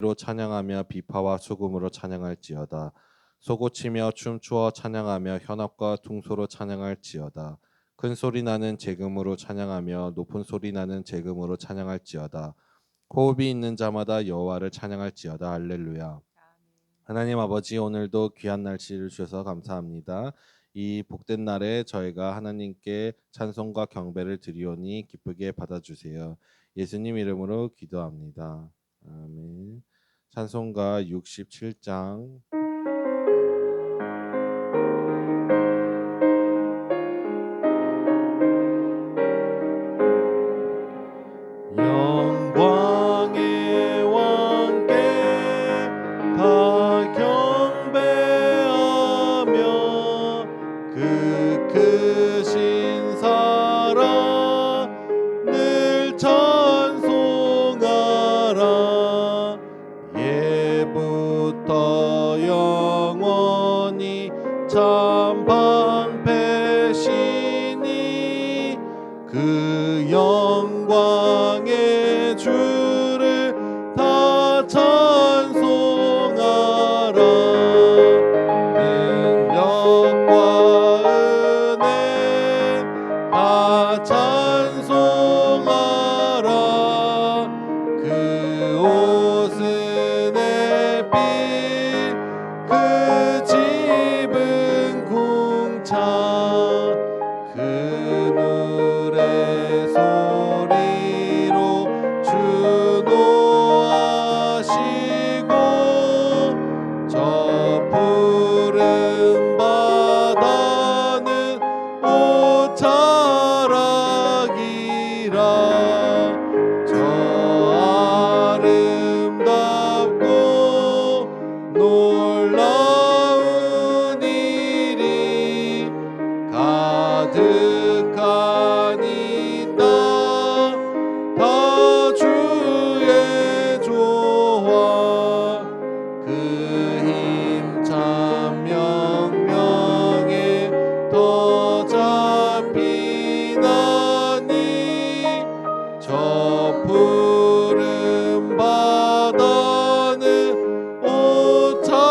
로 찬양하며 비파와 수금으로 찬양할지어다. 소고치며 춤추어 찬양하며 현악과 퉁소로 찬양할지어다. 큰 소리 나는 재금으로 찬양하며 높은 소리 나는 재금으로 찬양할지어다. 호흡이 있는 자마다 여호와를 찬양할지어다. 할렐루야. 하나님 아버지, 오늘도 귀한 날씨를 주셔서 감사합니다. 이 복된 날에 저희가 하나님께 찬송과 경배를 드리오니 기쁘게 받아주세요. 예수님 이름으로 기도합니다. 아멘. 찬송가 67장. 영광의 왕께 다 경배하며 그 크신 사랑 늘 찬송하라. 예부터 영원히 참 방패시니 그 영광의 주를 다 찬송하라. 능력과 은혜 다 찬송하라. 그 옷은 햇빛 그 집은 궁창 그늘의 소리로 주노하시고 저 푸른 바다는 옷자락이라. 저 아름답고 놀라운 일이 가득하니 다 주의 조화. 그 힘찬 명령에 더 잡히나니 저 푸른 바다는 옷자락이라.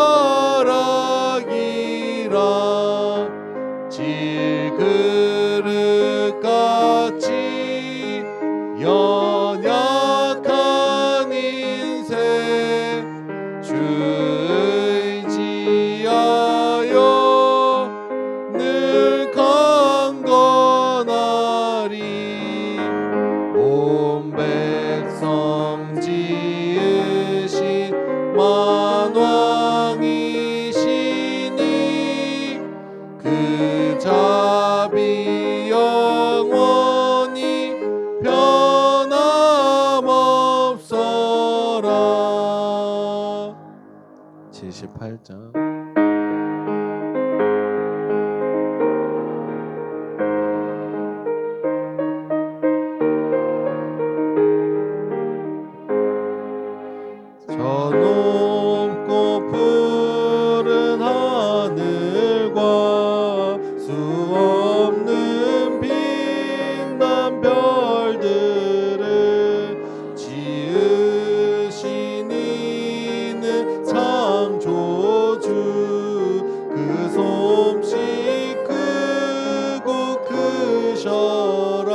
질그릇같이 연약한 인생 주 의지하여 늘 강건하리. 온 백성 지으신 만왕이시니 그 자비 영원히 변함없어라. 78장. 저 높고 푸른 하늘과 수 없는 빛난 별들을 지으신 이는 창조주. 그 솜씨 크고 크셔라.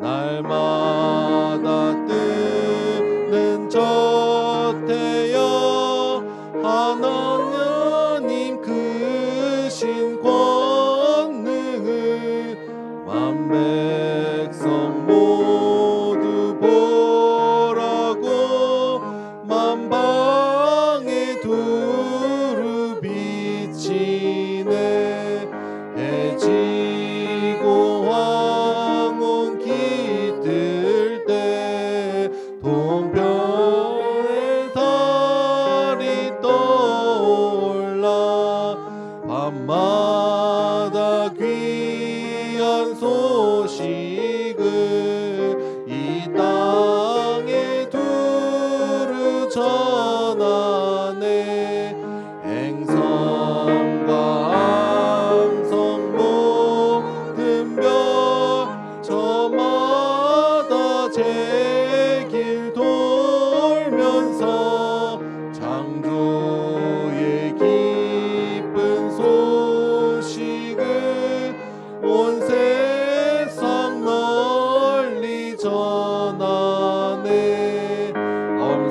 날마다 뜨는 저 태양 하나님 크신 권능을 만 백성 모두 보라고 만방에 두루 비치네. 해지고 황혼 깃들 때 동편에 달이 떠올라. 밤마다 귀한 소식을 이 땅에 두루 전하네. 행성과 함성 모든 별 저마다 제 길 돌면서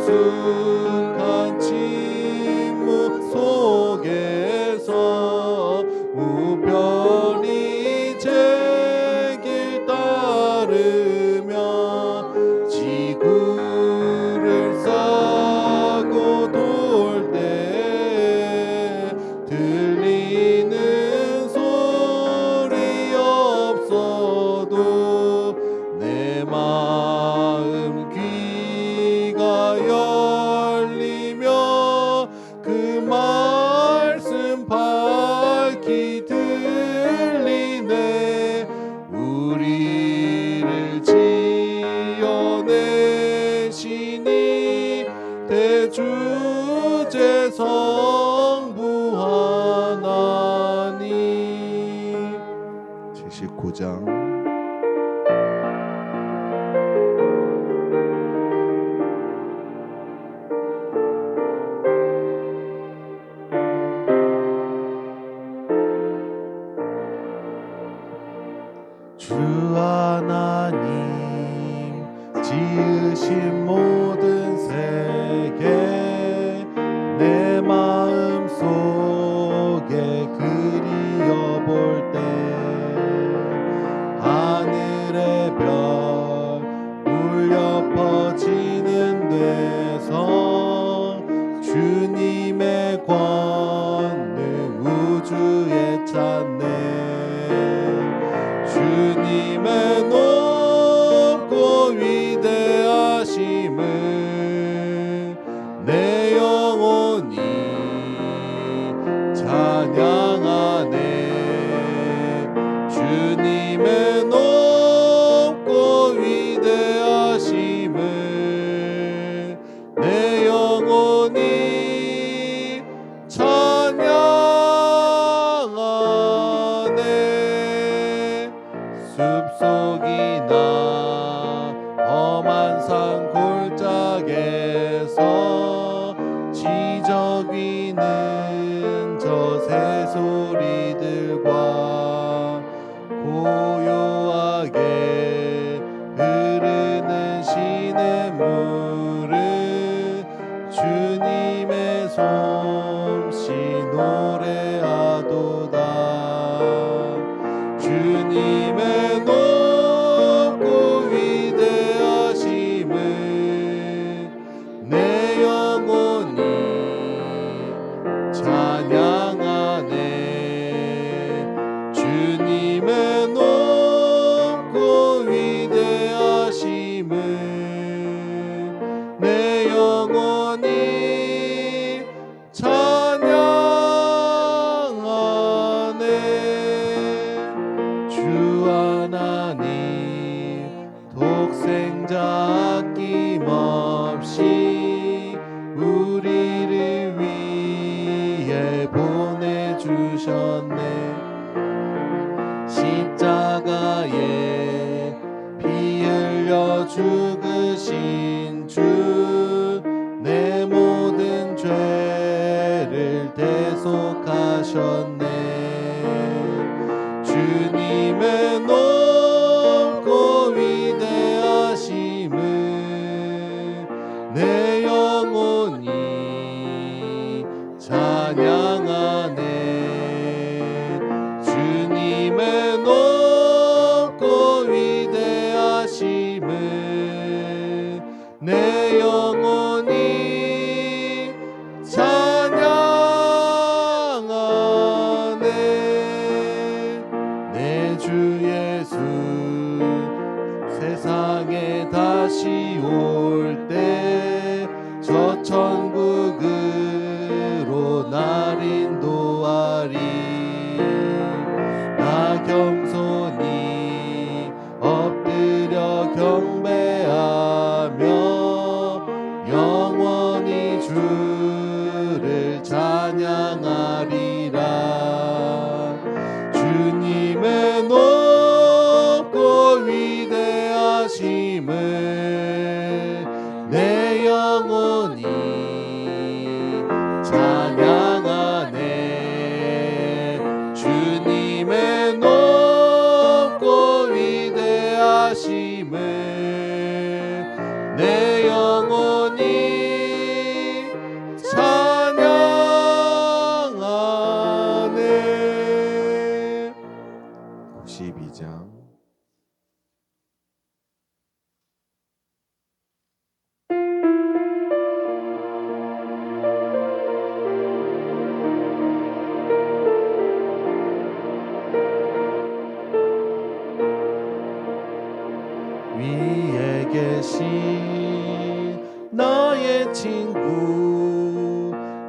한순간 침묵 속에서 우편히 제 길 따르며 지구를 싸고 돌 때 들리는 소리 없어도 내 마음 귀가 열리며 그 말씀 밝히 들리네. 우리를 지어내시니 대주제 성부 하나님. 79장. 주 하나님 지으신 모든 세계 내 마음 속에 그리어볼 때 하늘의 별 울려 퍼지는 데서 주님의 권능 우주에 찾네. 주님의 높고 위대하심을 내 영혼이 찬양하네. 주님의 높고 위대하심을 내 영혼이 찬양하네. 숲속이나 험한 산 골짜기에서 지저귀는 저 새소리들과 고요하게 흐르는 시냇물을 주님의 솜씨 노래하도다. 주님의 높고 위대하심을 내 영혼이 찬양하네. 주님의 높고 위대하심을 내 영혼이 찬양하네. 주 하나님 독생자 아낌없이 우리를 위해 보내주셨네. 십자가에 피 흘려 죽으신 주 내 모든 죄를 대속하셨네. 주님의 높고 위대하심을 내 영혼이 찬양하네. 주님의 높고 위대하심을 내 영혼이 찬양하네. 내 주 예수 세상에 다시 올 때 저 천국으로 날 인도하리. 나 겸손히 엎드려 경배하며 영원히 주를 찬양하리라. 주님의 높고 위대하심을 내 영혼이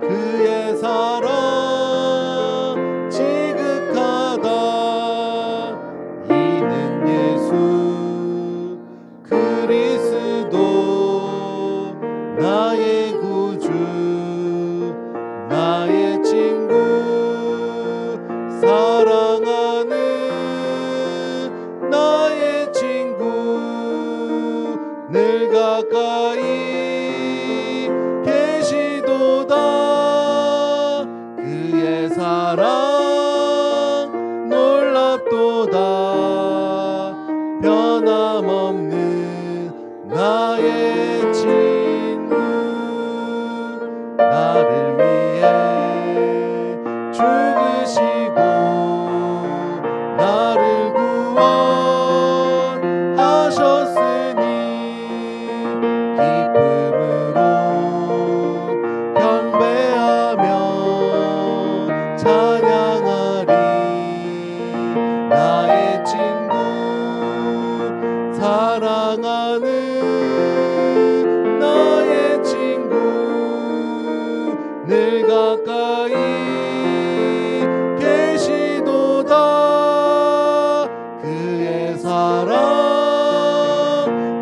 그의 사랑 지극하다. 이는 예수 그리스도 나의 구주 나의 친구 사랑하는 나의 친구 늘 가까이 계시도다. 그의 사랑 놀랍도다. 변함없는 나의 친구 나를 위해 죽으시고 나를 구원하셨으니 기쁨으로 경배하며 찬양하리. 나의 친구 사랑하는 나의 친구 늘 가까이 계시도다. 그의 사랑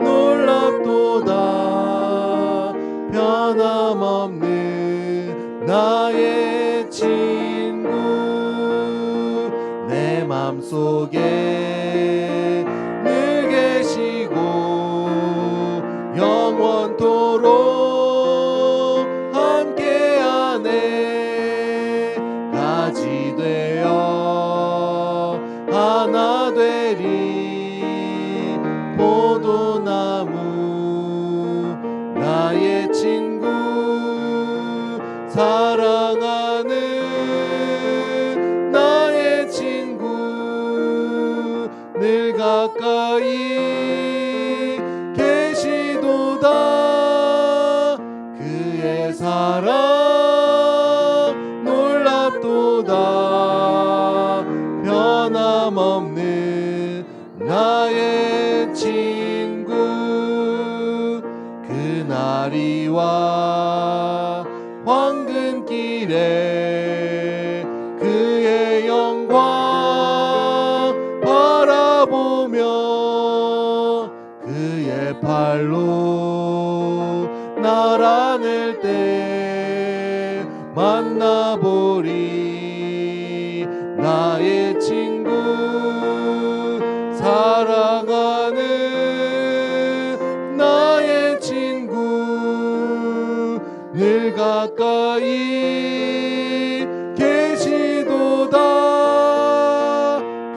놀랍도다. 변함없는 나의 친구 내 맘속에 늘 계시고 영원토록 함께하네. 가지 되어 하나 되리 포도나무 나의 친구 사랑하는 나의 친구 늘 가까이 계시도다. 그의 사랑 놀랍도다. 변함없는 나의 친구 그날이 와 황금길에 그의 영광 바라보며 그의 팔로 날 안을 때 만나보리. 나의 친구 사랑하는 나의 친구 늘 가까이 계시도다.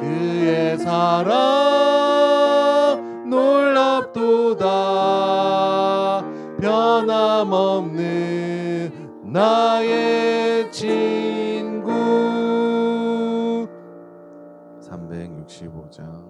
그의 사랑 놀랍도다. 변함없는 나의 친구. 365장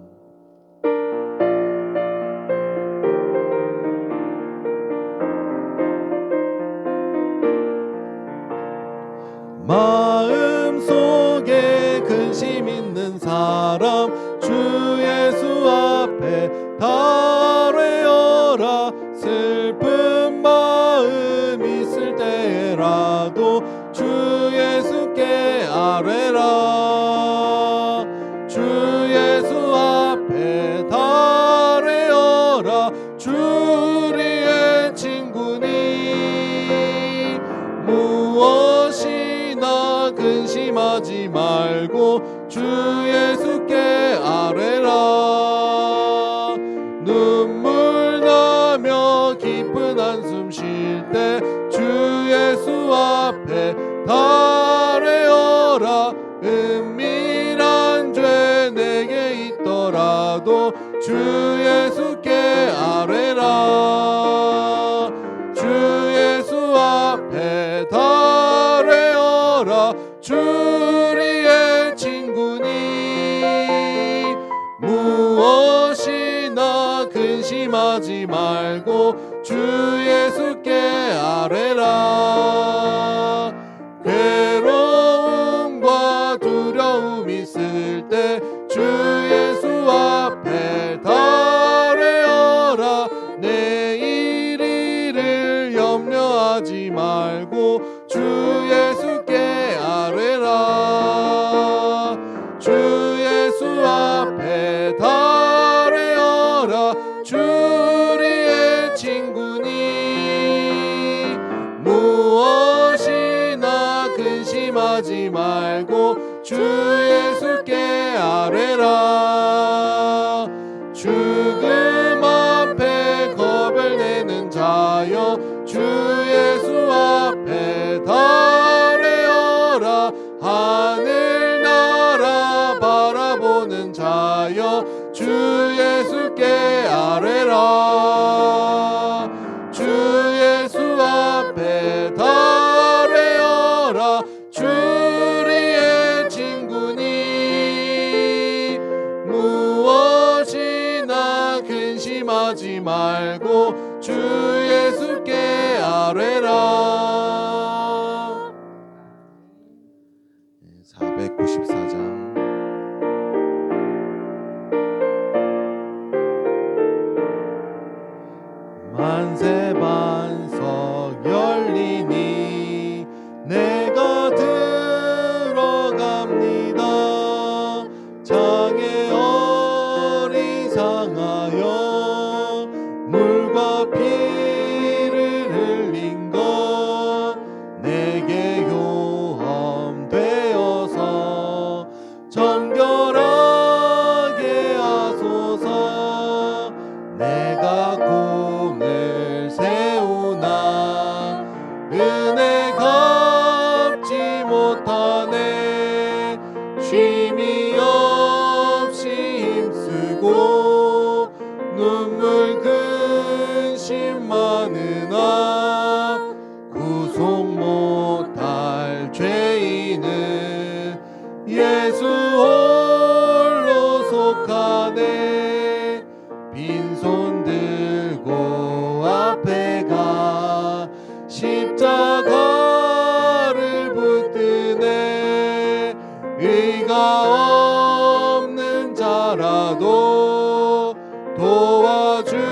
마음속에 근심 있는 사람 주 예수 앞에 달뢰어라. 슬픈 마음 있을 때라도 주 예수께 아뢰라. 주 예수 앞에 달뢰어라. 주 우리의 친구니 무엇이나 근심하지 말고 주 예수께 아뢰라. 눈물 나며 깊은 한숨 쉴 때 주 예수 앞에 달뢰어라. 은밀한 죄 내게 있더라도 주 예수께 아뢰라. 주 예수 앞에 달뢰어라. 주 우리의 친구니 무엇이나 근심하지 말고 주 예수께 아뢰라. 괴로움과 두려움 있을 때 주 예수 앞에 달뢰어라. 내일 일을 염려하지 말 말고 주 예수께 아뢰라. 주 예수 앞에 달뢰어라. 주 우리의 친구니 무엇이나 근심하지 말고 주 예수께 아뢰라. 죽음 앞에 겁을 내는 자여 주 예수 앞에 달뢰어라. 하늘나라 바라보는 자여 주 예수께 아뢰라. 주 예수 앞에 달뢰어라. 주 우리의 친구니 무엇이나 근심하지 말고 주 예수께 아뢰라. 494장. 만세 반석 열리니 내가 들어갑니다. 장애 어리상하여 물과 피를 흘린 것 내게 교험되어서 정결하게 하소서. 내가 공을 세우나 은혜 갚지 못하네. 쉼이 없이 힘쓰고 눈물 근심 많으나 구속 못할 죄인은 예수 홀로 속하네. 빈손 들고 앞에 가 십자가를 붙드네. 의가 없는 자라도 도와주심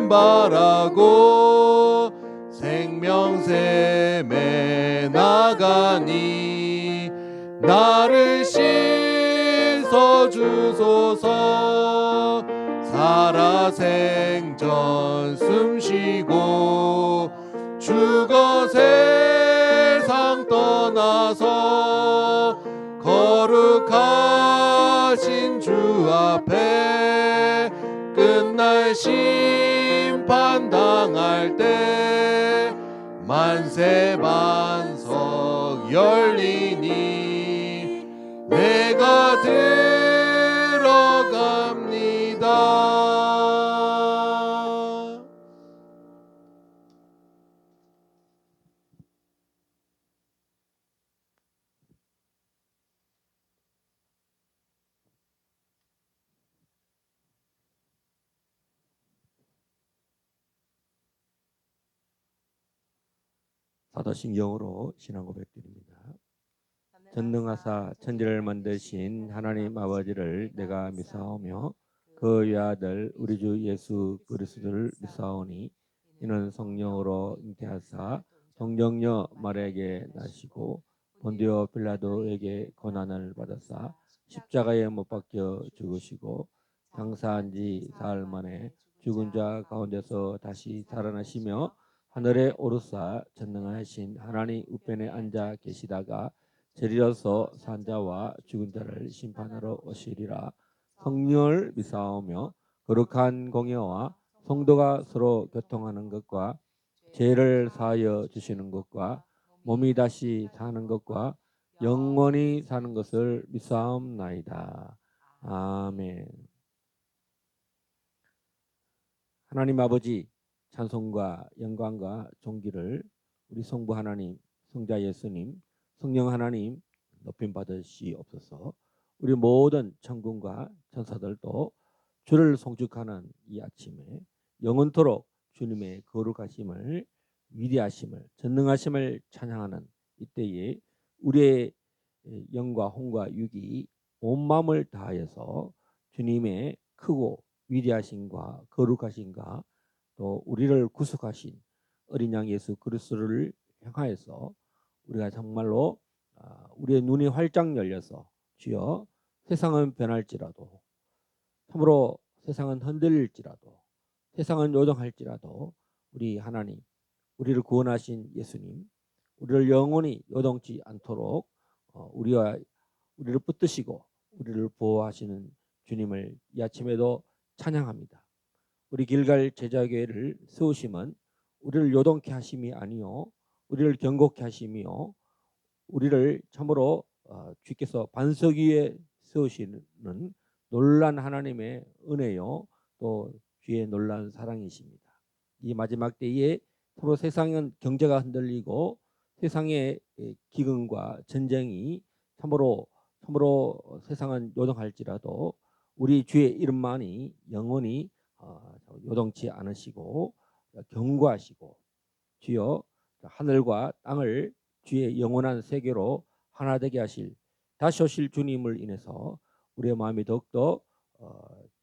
바라고 생명샘에 나가니 나를 씻어주소서. 살아 생전 숨쉬고 죽어 세상 떠나서 거룩하신 주 앞에 끝날 심판 당할 때 만세 반석 열리니 내가 들어갑니다. 사도신경으로 신앙 고백드립니다. 전능하사 천지를 만드신 하나님 아버지를 내가 믿사오며 그 외아들 우리 주 예수 그리스도를 믿사오니 이는 성령으로 잉태하사 동정녀 마리아에게 나시고 본디오 빌라도에게 고난을 받았사 십자가에 못 박혀 죽으시고 장사한 지 사흘 만에 죽은 자 가운데서 다시 살아나시며 하늘에 오르사 전능하신 하나님 우편에 앉아 계시다가 저리로서 산자와 죽은 자를 심판하러 오시리라. 성령을 믿사오며 거룩한 공예와 성도가 서로 교통하는 것과 죄를 사하여 주시는 것과 몸이 다시 사는 것과 영원히 사는 것을 믿사옵나이다. 아멘. 하나님 아버지, 찬송과 영광과 존귀를 우리 성부 하나님, 성자 예수님, 성령 하나님 높임 받으시옵소서. 우리 모든 천군과 천사들도 주를 송축하는 이 아침에 영원토록 주님의 거룩하심을, 위대하심을, 전능하심을 찬양하는 이때에 우리의 영과 혼과 육이 온 마음을 다하여서 주님의 크고 위대하심과 거룩하심과 또 우리를 구속하신 어린 양 예수 그리스도를 향하여서 우리가 정말로 우리의 눈이 활짝 열려서 주여 세상은 변할지라도 참으로 세상은 흔들릴지라도 세상은 요동할지라도 우리 하나님 우리를 구원하신 예수님 우리를 영원히 요동치 않도록 우리를 붙드시고 우리를 보호하시는 주님을 이 아침에도 찬양합니다. 우리 길갈 제자교회를 세우심은 우리를 요동케 하심이 아니요 우리를 경고케 하심이요 우리를 참으로 주께서 반석 위에 세우시는 놀란 하나님의 은혜요 또 주의 놀란 사랑이십니다. 이 마지막 때에 참으로 세상은 경제가 흔들리고 세상의 기근과 전쟁이 참으로 세상은 요동할지라도 우리 주의 이름만이 영원히 요동치 않으시고 경고하시고 주여 하늘과 땅을 주의 영원한 세계로 하나 되게 하실 다시 오실 주님을 인해서 우리의 마음이 더욱더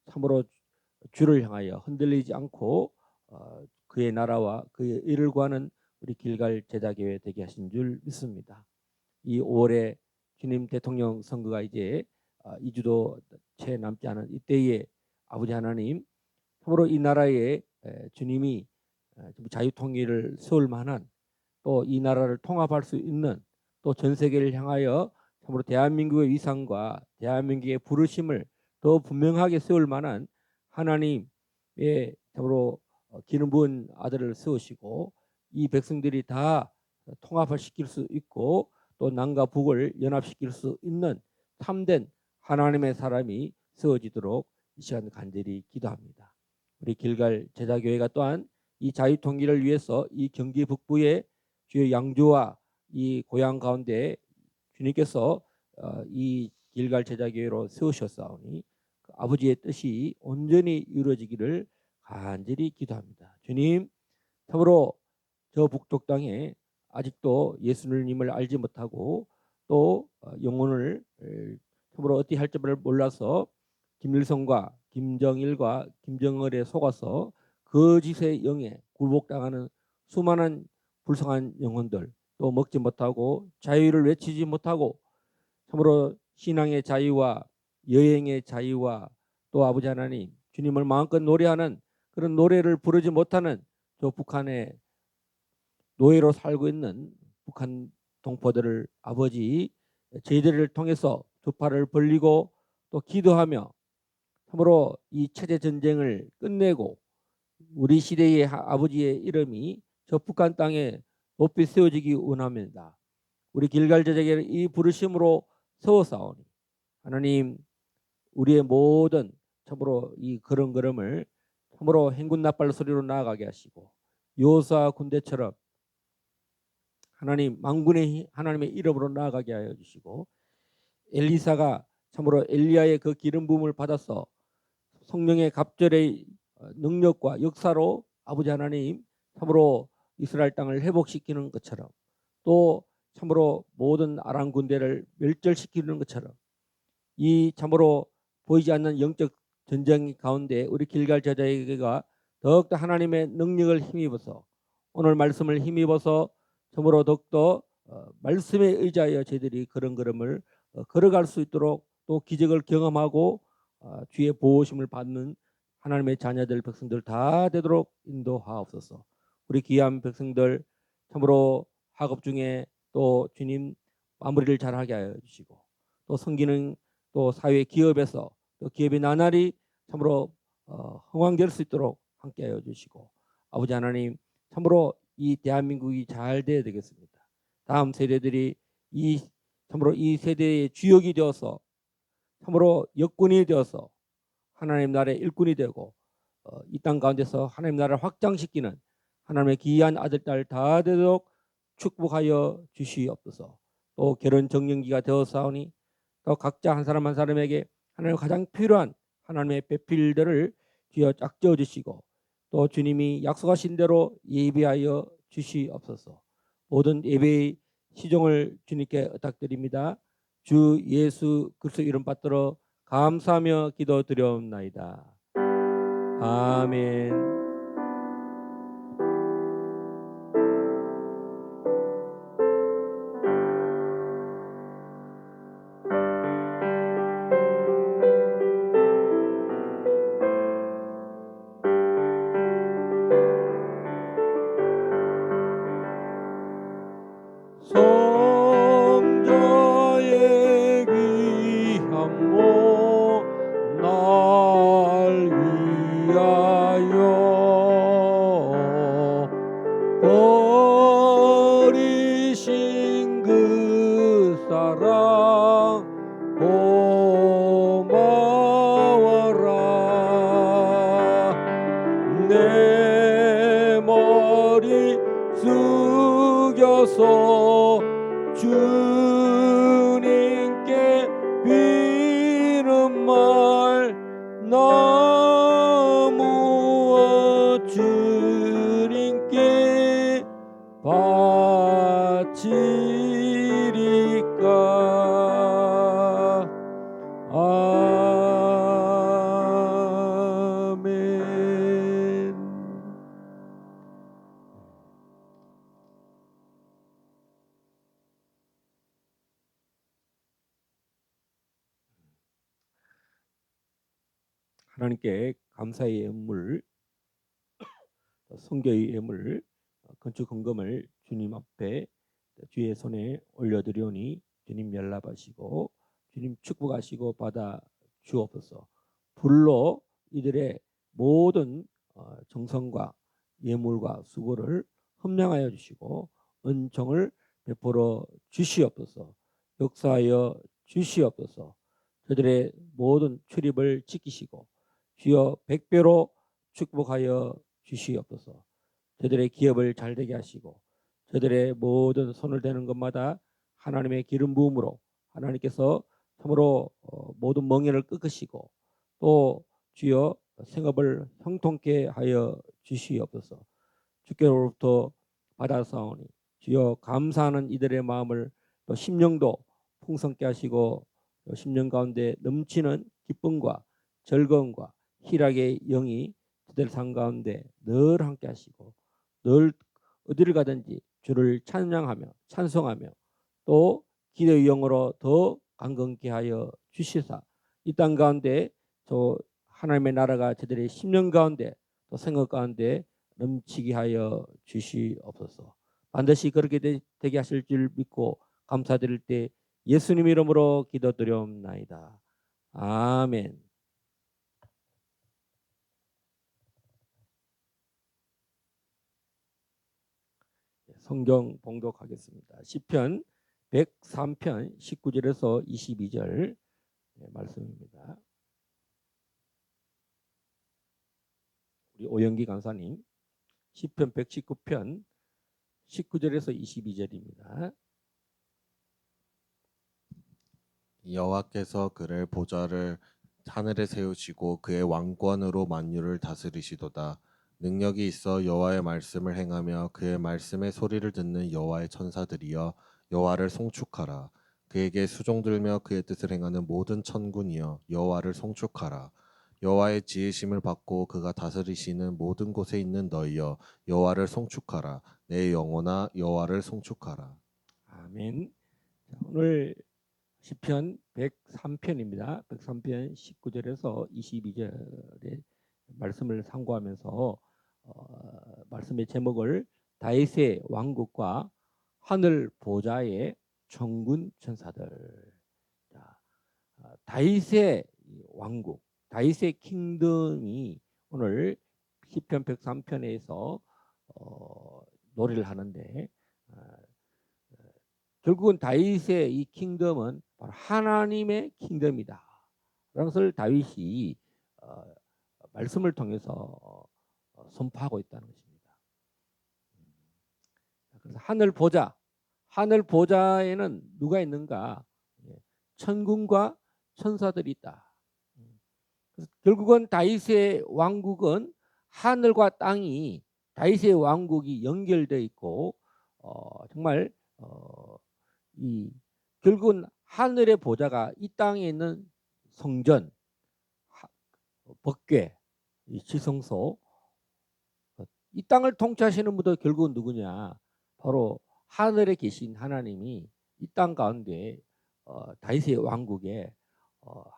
참으로 주를 향하여 흔들리지 않고 그의 나라와 그의 의를 구하는 우리 길갈 제자교회 되게 하신 줄 믿습니다. 이 5월에 주님 대통령 선거가 이제 2주도 채 남지 않은 이때에 아버지 하나님 참으로 이 나라에 주님이 자유통일을 세울 만한 또 이 나라를 통합할 수 있는 또 전 세계를 향하여 참으로 대한민국의 위상과 대한민국의 부르심을 더 분명하게 세울 만한 하나님의 참으로 기름 부은 아들을 세우시고 이 백성들이 다 통합을 시킬 수 있고 또 남과 북을 연합시킬 수 있는 참된 하나님의 사람이 세워지도록 이 시간 간절히 기도합니다. 우리 길갈 제자교회가 또한 이 자유통일을 위해서 이 경기 북부의 주의 양주와 이 고향 가운데 주님께서 이 길갈 제자교회로 세우셨사오니 그 아버지의 뜻이 온전히 이루어지기를 간절히 기도합니다. 주님 참으로 저 북쪽 땅에 아직도 예수님을 알지 못하고 또 영혼을 참으로 어떻게 할지 몰라서 김일성과 김정일과 김정을에 속아서 거짓의 영에 굴복당하는 수많은 불쌍한 영혼들 또 먹지 못하고 자유를 외치지 못하고 참으로 신앙의 자유와 여행의 자유와 또 아버지 하나님 주님을 마음껏 노래하는 그런 노래를 부르지 못하는 저 북한의 노예로 살고 있는 북한 동포들을 아버지 저희들을 통해서 두 팔을 벌리고 또 기도하며 참으로 이 체제 전쟁을 끝내고 우리 시대의 아버지의 이름이 저 북한 땅에 높이 세워지기 원합니다. 우리 길갈 제자에게 이 부르심으로 세워싸오니 하나님 우리의 모든 참으로 이 걸음걸음을 참으로 행군 나팔 소리로 나아가게 하시고 요사 군대처럼 하나님 만군의 하나님의 이름으로 나아가게 하여 주시고 엘리사가 참으로 엘리야의 그 기름 부음을 받아서 성령의 갑절의 능력과 역사로 아버지 하나님 참으로 이스라엘 땅을 회복시키는 것처럼 또 참으로 모든 아람 군대를 멸절시키는 것처럼 이 참으로 보이지 않는 영적 전쟁 가운데 우리 길갈 제자에게가 더욱더 하나님의 능력을 힘입어서 오늘 말씀을 힘입어서 참으로 더욱더 말씀에 의지하여 저희들이 그런 걸음을 걸어갈 수 있도록 또 기적을 경험하고 주의 보호심을 받는 하나님의 자녀들 백성들 다 되도록 인도하옵소서. 우리 귀한 백성들 참으로 학업 중에 또 주님 마무리를 잘하게 하여 주시고 또 섬기는 또 사회 기업에서 또 기업이 나날이 참으로 흥왕될 수 있도록 함께하여 주시고 아버지 하나님 참으로 이 대한민국이 잘 되어야 되겠습니다. 다음 세대들이 참으로 이 세대의 주역이 되어서 참으로 역군이 되어서 하나님 나라의 일꾼이 되고 이 땅 가운데서 하나님 나라를 확장시키는 하나님의 귀한 아들 딸 다 되도록 축복하여 주시옵소서. 또 결혼 정년기가 되어사오니 또 각자 한 사람 한 사람에게 하나님 가장 필요한 하나님의 배필들을 주여 짝지어 주시고 또 주님이 약속하신 대로 예비하여 주시옵소서. 모든 예배의 시종을 주님께 의탁드립니다. 주 예수 그리스도 이름 받들어 감사하며 기도드려옵나이다. 아멘. 섬겨서 주님께 비는 말 나무와 주님께 바치리까. 아멘. 하나님께 감사의 예물, 성교의 예물, 건축 헌금을 주님 앞에 주의 손에 올려드리오니 주님 연락하시고 주님 축복하시고 받아 주옵소서. 불로 이들의 모든 정성과 예물과 수고를 흠량하여 주시고 은총을 베풀어 주시옵소서. 역사하여 주시옵소서. 저들의 모든 출입을 지키시고 주여 백배로 축복하여 주시옵소서. 저들의 기업을 잘되게 하시고 저들의 모든 손을 대는 것마다 하나님의 기름 부음으로 하나님께서 참으로 모든 멍에를 꺾으시고 또 주여 생업을 형통케 하여 주시옵소서. 주께로부터 받아사오니 주여 감사하는 이들의 마음을 또 심령도 풍성케 하시고 또 심령 가운데 넘치는 기쁨과 즐거움과 희락의 영이 그들 삶 가운데 늘 함께 하시고 늘 어디를 가든지 주를 찬양하며 찬송하며 또 기도의 영으로 더 강건케 하여 주시사 이 땅 가운데 또 하나님의 나라가 저들의 심령 가운데 또 생각 가운데 넘치게 하여 주시옵소서. 반드시 그렇게 되게 하실 줄 믿고 감사드릴 때 예수님 이름으로 기도드리옵나이다. 아멘. 성경 봉독하겠습니다. 시편 103편 19절에서 22절 말씀입니다. 우리 오영기 강사님 시편 119편 19절에서 22절입니다. 여호와께서 그의 보좌를 하늘에 세우시고 그의 왕권으로 만유를 다스리시도다. 능력이 있어 여호와의 말씀을 행하며 그의 말씀의 소리를 듣는 여호와의 천사들이여 여호와를 송축하라. 그에게 수종들며 그의 뜻을 행하는 모든 천군이여 여호와를 송축하라. 여호와의 지으심을 받고 그가 다스리시는 모든 곳에 있는 너희여 여호와를 송축하라. 내 영혼아 여호와를 송축하라. 아멘. 자, 오늘 시편 103편입니다. 103편 19절에서 22절의 말씀을 상고하면서 말씀의 제목을 다윗의 왕국과 하늘 보좌의 천군 천사들. 자, 다윗의 왕국, 다윗의 킹덤이 오늘 시편 103편에서 노래를 하는데 결국은 다윗의 이 킹덤은 바로 하나님의 킹덤이다. 라는 것을 다윗이 말씀을 통해서 선포하고 있다는 것입니다. 그래서 하늘 보좌에는 누가 있는가? 천군과 천사들이 있다. 그래서 결국은 다윗의 왕국은 하늘과 땅이 다윗의 왕국이 연결되어 있고 정말 이 결국은 하늘의 보좌가 이 땅에 있는 성전, 법궤, 이 지성소, 이 땅을 통치하시는 분도 결국은 누구냐? 바로 하늘에 계신 하나님이 이 땅 가운데 다윗의 왕국에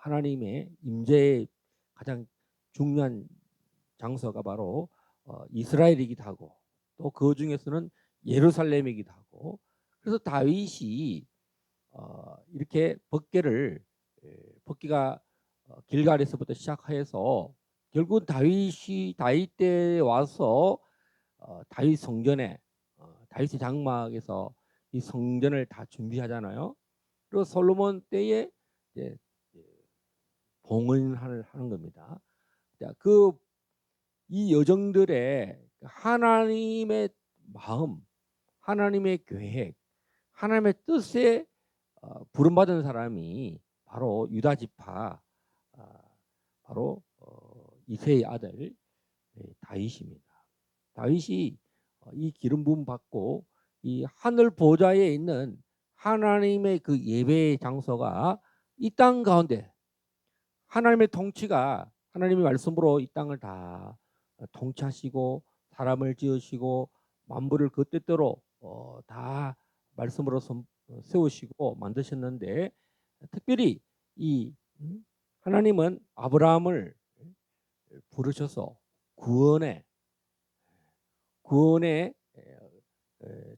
하나님의 임재의 가장 중요한 장소가 바로 이스라엘이기도 하고 또 그 중에서는 예루살렘이기도 하고 그래서 다윗이 이렇게 법궤가 길갈에서부터 시작해서 결국 다윗 때에 와서 다윗 성전에 다윗의 장막에서 이 성전을 다 준비하잖아요. 그리고 솔로몬 때에 이제 봉헌을 하는 겁니다. 이 여정들의 하나님의 마음, 하나님의 계획, 하나님의 뜻에 부름받은 사람이 바로 유다 지파, 바로 이새의 아들 다윗입니다. 다윗이 이 기름 부음 받고 이 하늘 보좌에 있는 하나님의 그 예배의 장소가 이 땅 가운데, 하나님의 통치가 하나님의 말씀으로 이 땅을 다 통치하시고 사람을 지으시고 만물을 그 뜻대로 다 말씀으로 세우시고 만드셨는데, 특별히 이 하나님은 아브라함을 부르셔서 구원의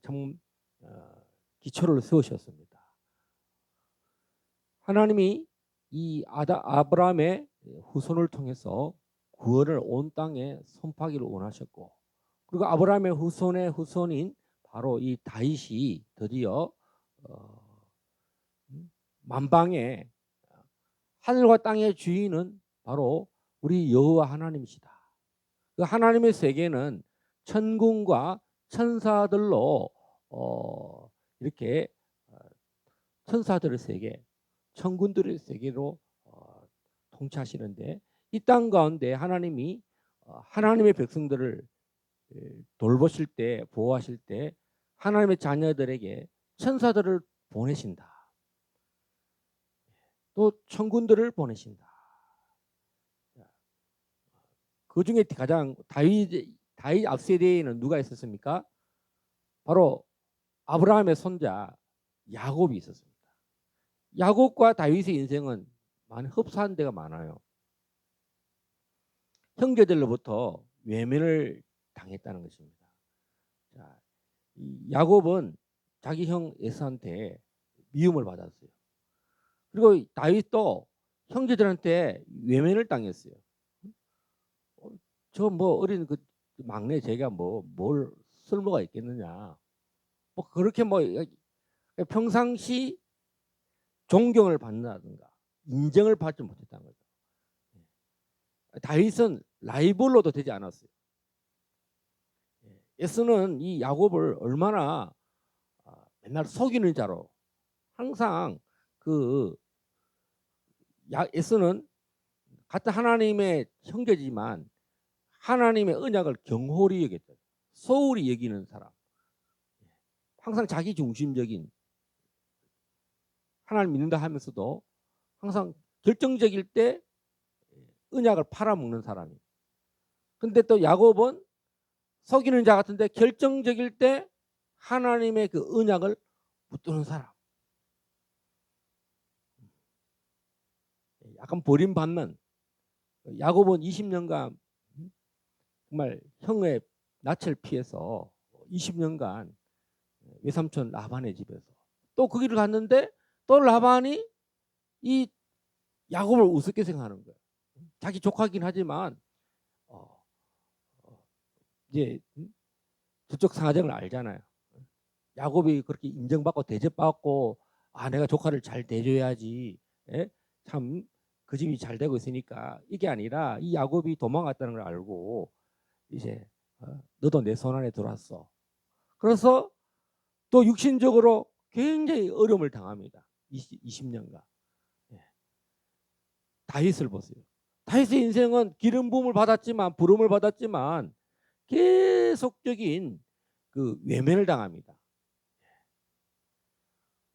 참 기초를 세우셨습니다. 하나님이 이 아브라함의 후손을 통해서 구원을 온 땅에 선포하기를 원하셨고, 그리고 아브라함의 후손의 후손인 바로 이 다윗이 드디어 만방의 하늘과 땅의 주인은 바로 우리 여호와 하나님이시다. 그 하나님의 세계는 천군과 천사들로 이렇게 천사들의 세계, 천군들의 세계로 통치하시는데, 이 땅 가운데 하나님이 하나님의 백성들을 돌보실 때, 보호하실 때 하나님의 자녀들에게 천사들을 보내신다. 또 천군들을 보내신다. 그 중에 가장 다윗 앞 세대에는 누가 있었습니까? 바로 아브라함의 손자 야곱이 있었습니다. 야곱과 다윗의 인생은 많이 흡사한 데가 많아요. 형제들로부터 외면을 당했다는 것입니다. 자, 이 야곱은 자기 형 에사한테 미움을 받았어요. 그리고 다윗도 형제들한테 외면을 당했어요. 저 뭐 어린 그 막내 제가 뭐 뭘 쓸모가 있겠느냐. 뭐 그렇게 뭐 평상시 존경을 받는다든가 인정을 받지 못했다는 거죠. 다윗은 라이벌로도 되지 않았어요. 에스는 이 야곱을 얼마나 맨날 속이는 자로, 항상 그 에스는 같은 하나님의 형제지만 하나님의 언약을 경홀히 여겼다. 소홀히 여기는 사람. 항상 자기 중심적인, 하나님 믿는다 하면서도 항상 결정적일 때 언약을 팔아먹는 사람이. 근데 또 야곱은 속이는 자 같은데 결정적일 때 하나님의 그 언약을 붙드는 사람. 약간 버림받는. 야곱은 20년간 정말 형의 낯을 피해서 20년간 외삼촌 라반의 집에서 또 그 길을 갔는데, 또 라반이 이 야곱을 우습게 생각하는 거예요. 자기 조카긴 하지만 이제 저쪽 사정을 알잖아요. 야곱이 그렇게 인정받고 대접받고 내가 조카를 잘 대줘야지, 참 그 집이 잘 되고 있으니까, 이게 아니라 이 야곱이 도망갔다는 걸 알고 이제 너도 내 손 안에 들어왔어. 그래서 또 육신적으로 굉장히 어려움을 당합니다. 20년간. 다윗을 보세요. 다윗의 인생은 기름 부음을 받았지만, 부름을 받았지만 계속적인 그 외면을 당합니다.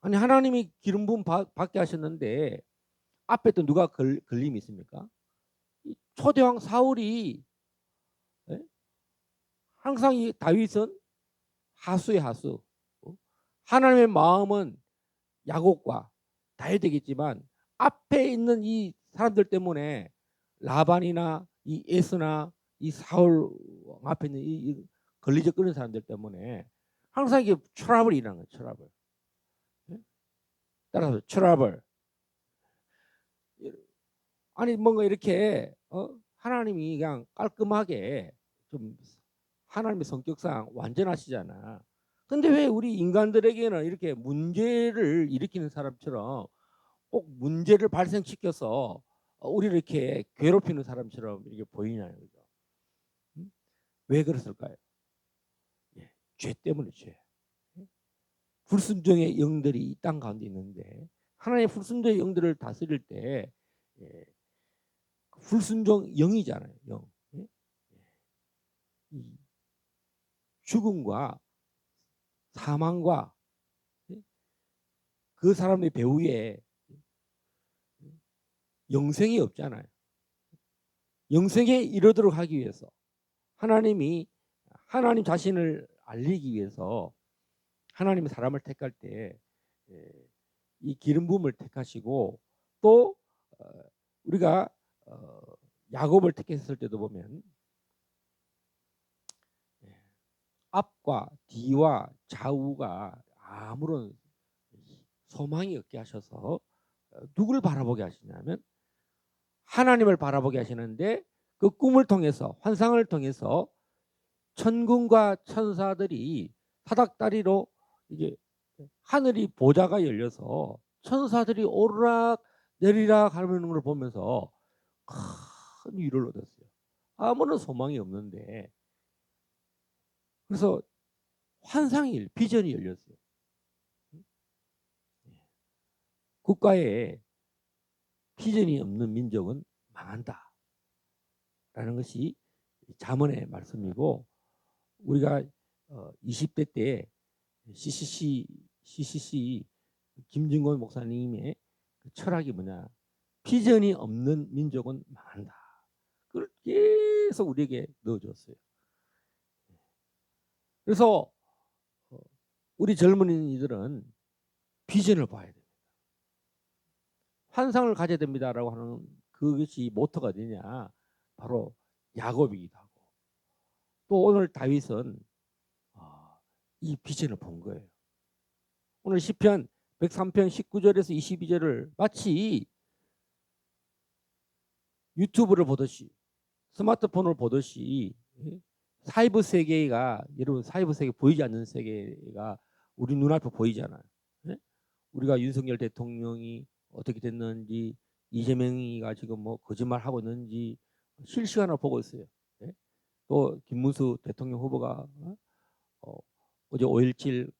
아니 하나님이 기름 부음 받게 하셨는데 앞에 또 누가 걸림이 있습니까? 초대왕 사울이, 항상 이 다윗은 하수의 하수. 하나님의 마음은 야곱과 다윗이겠지만 앞에 있는 이 사람들 때문에, 라반이나 이 에스나 이 사울 앞에 있는 이 걸리적거리는 사람들 때문에 항상 이게 트러블이 일어나는 거예요. 트러블. 따라서 트러블. 아니 뭔가 이렇게 하나님이 그냥 깔끔하게 좀, 하나님의 성격상 완전하시잖아. 근데 왜 우리 인간들에게는 이렇게 문제를 일으키는 사람처럼 꼭 문제를 발생시켜서 우리를 이렇게 괴롭히는 사람처럼 이렇게 보이냐는 거죠. 왜 그랬을까요? 죄 때문에 죄. 불순종의 영들이 이 땅 가운데 있는데 하나님의 불순종의 영들을 다스릴 때 예, 불순종 영이잖아요. 영. 예? 이 죽음과 사망과 예? 그 사람의 배후에 영생이 없잖아요. 영생에 이르도록 하기 위해서 하나님이 하나님 자신을 알리기 위해서 하나님이 사람을 택할 때 이 기름 부음을 택하시고 또 우리가 야곱을 택했을 때도 보면 앞과 뒤와 좌우가 아무런 소망이 없게 하셔서 누구를 바라보게 하시냐면 하나님을 바라보게 하시는데 그 꿈을 통해서 환상을 통해서 천군과 천사들이 사닥다리로 이게 하늘이 보좌가 열려서 천사들이 오르락 내리락 하는 걸 보면서 큰 위로를 얻었어요. 아무런 소망이 없는데 그래서 환상이 비전이 열렸어요. 국가에 비전이 없는 민족은 망한다 라는 것이 잠언의 말씀이고 우리가 20대 때 CCC 김진권 목사님의 그 철학이 뭐냐 비전이 없는 민족은 망한다. 그걸 계속 우리에게 넣어줬어요. 그래서 우리 젊은이들은 비전을 봐야 됩니다. 환상을 가져야 됩니다라고 하는 그것이 모토가 되냐 바로 야곱이기도 하고 또 오늘 다윗은 이 비전을 본 거예요. 오늘 시편 103편 19절에서 22절을 마치 유튜브를 보듯이 스마트폰을 보듯이 사이버 세계가 여러분 사이버 세계 보이지 않는 세계가 우리 눈앞에 보이잖아요. 우리가 윤석열 대통령이 어떻게 됐는지 이재명이가 지금 뭐 거짓말 하고 있는지 실시간으로 보고 있어요. 또 김문수 대통령 후보가 어제 5.17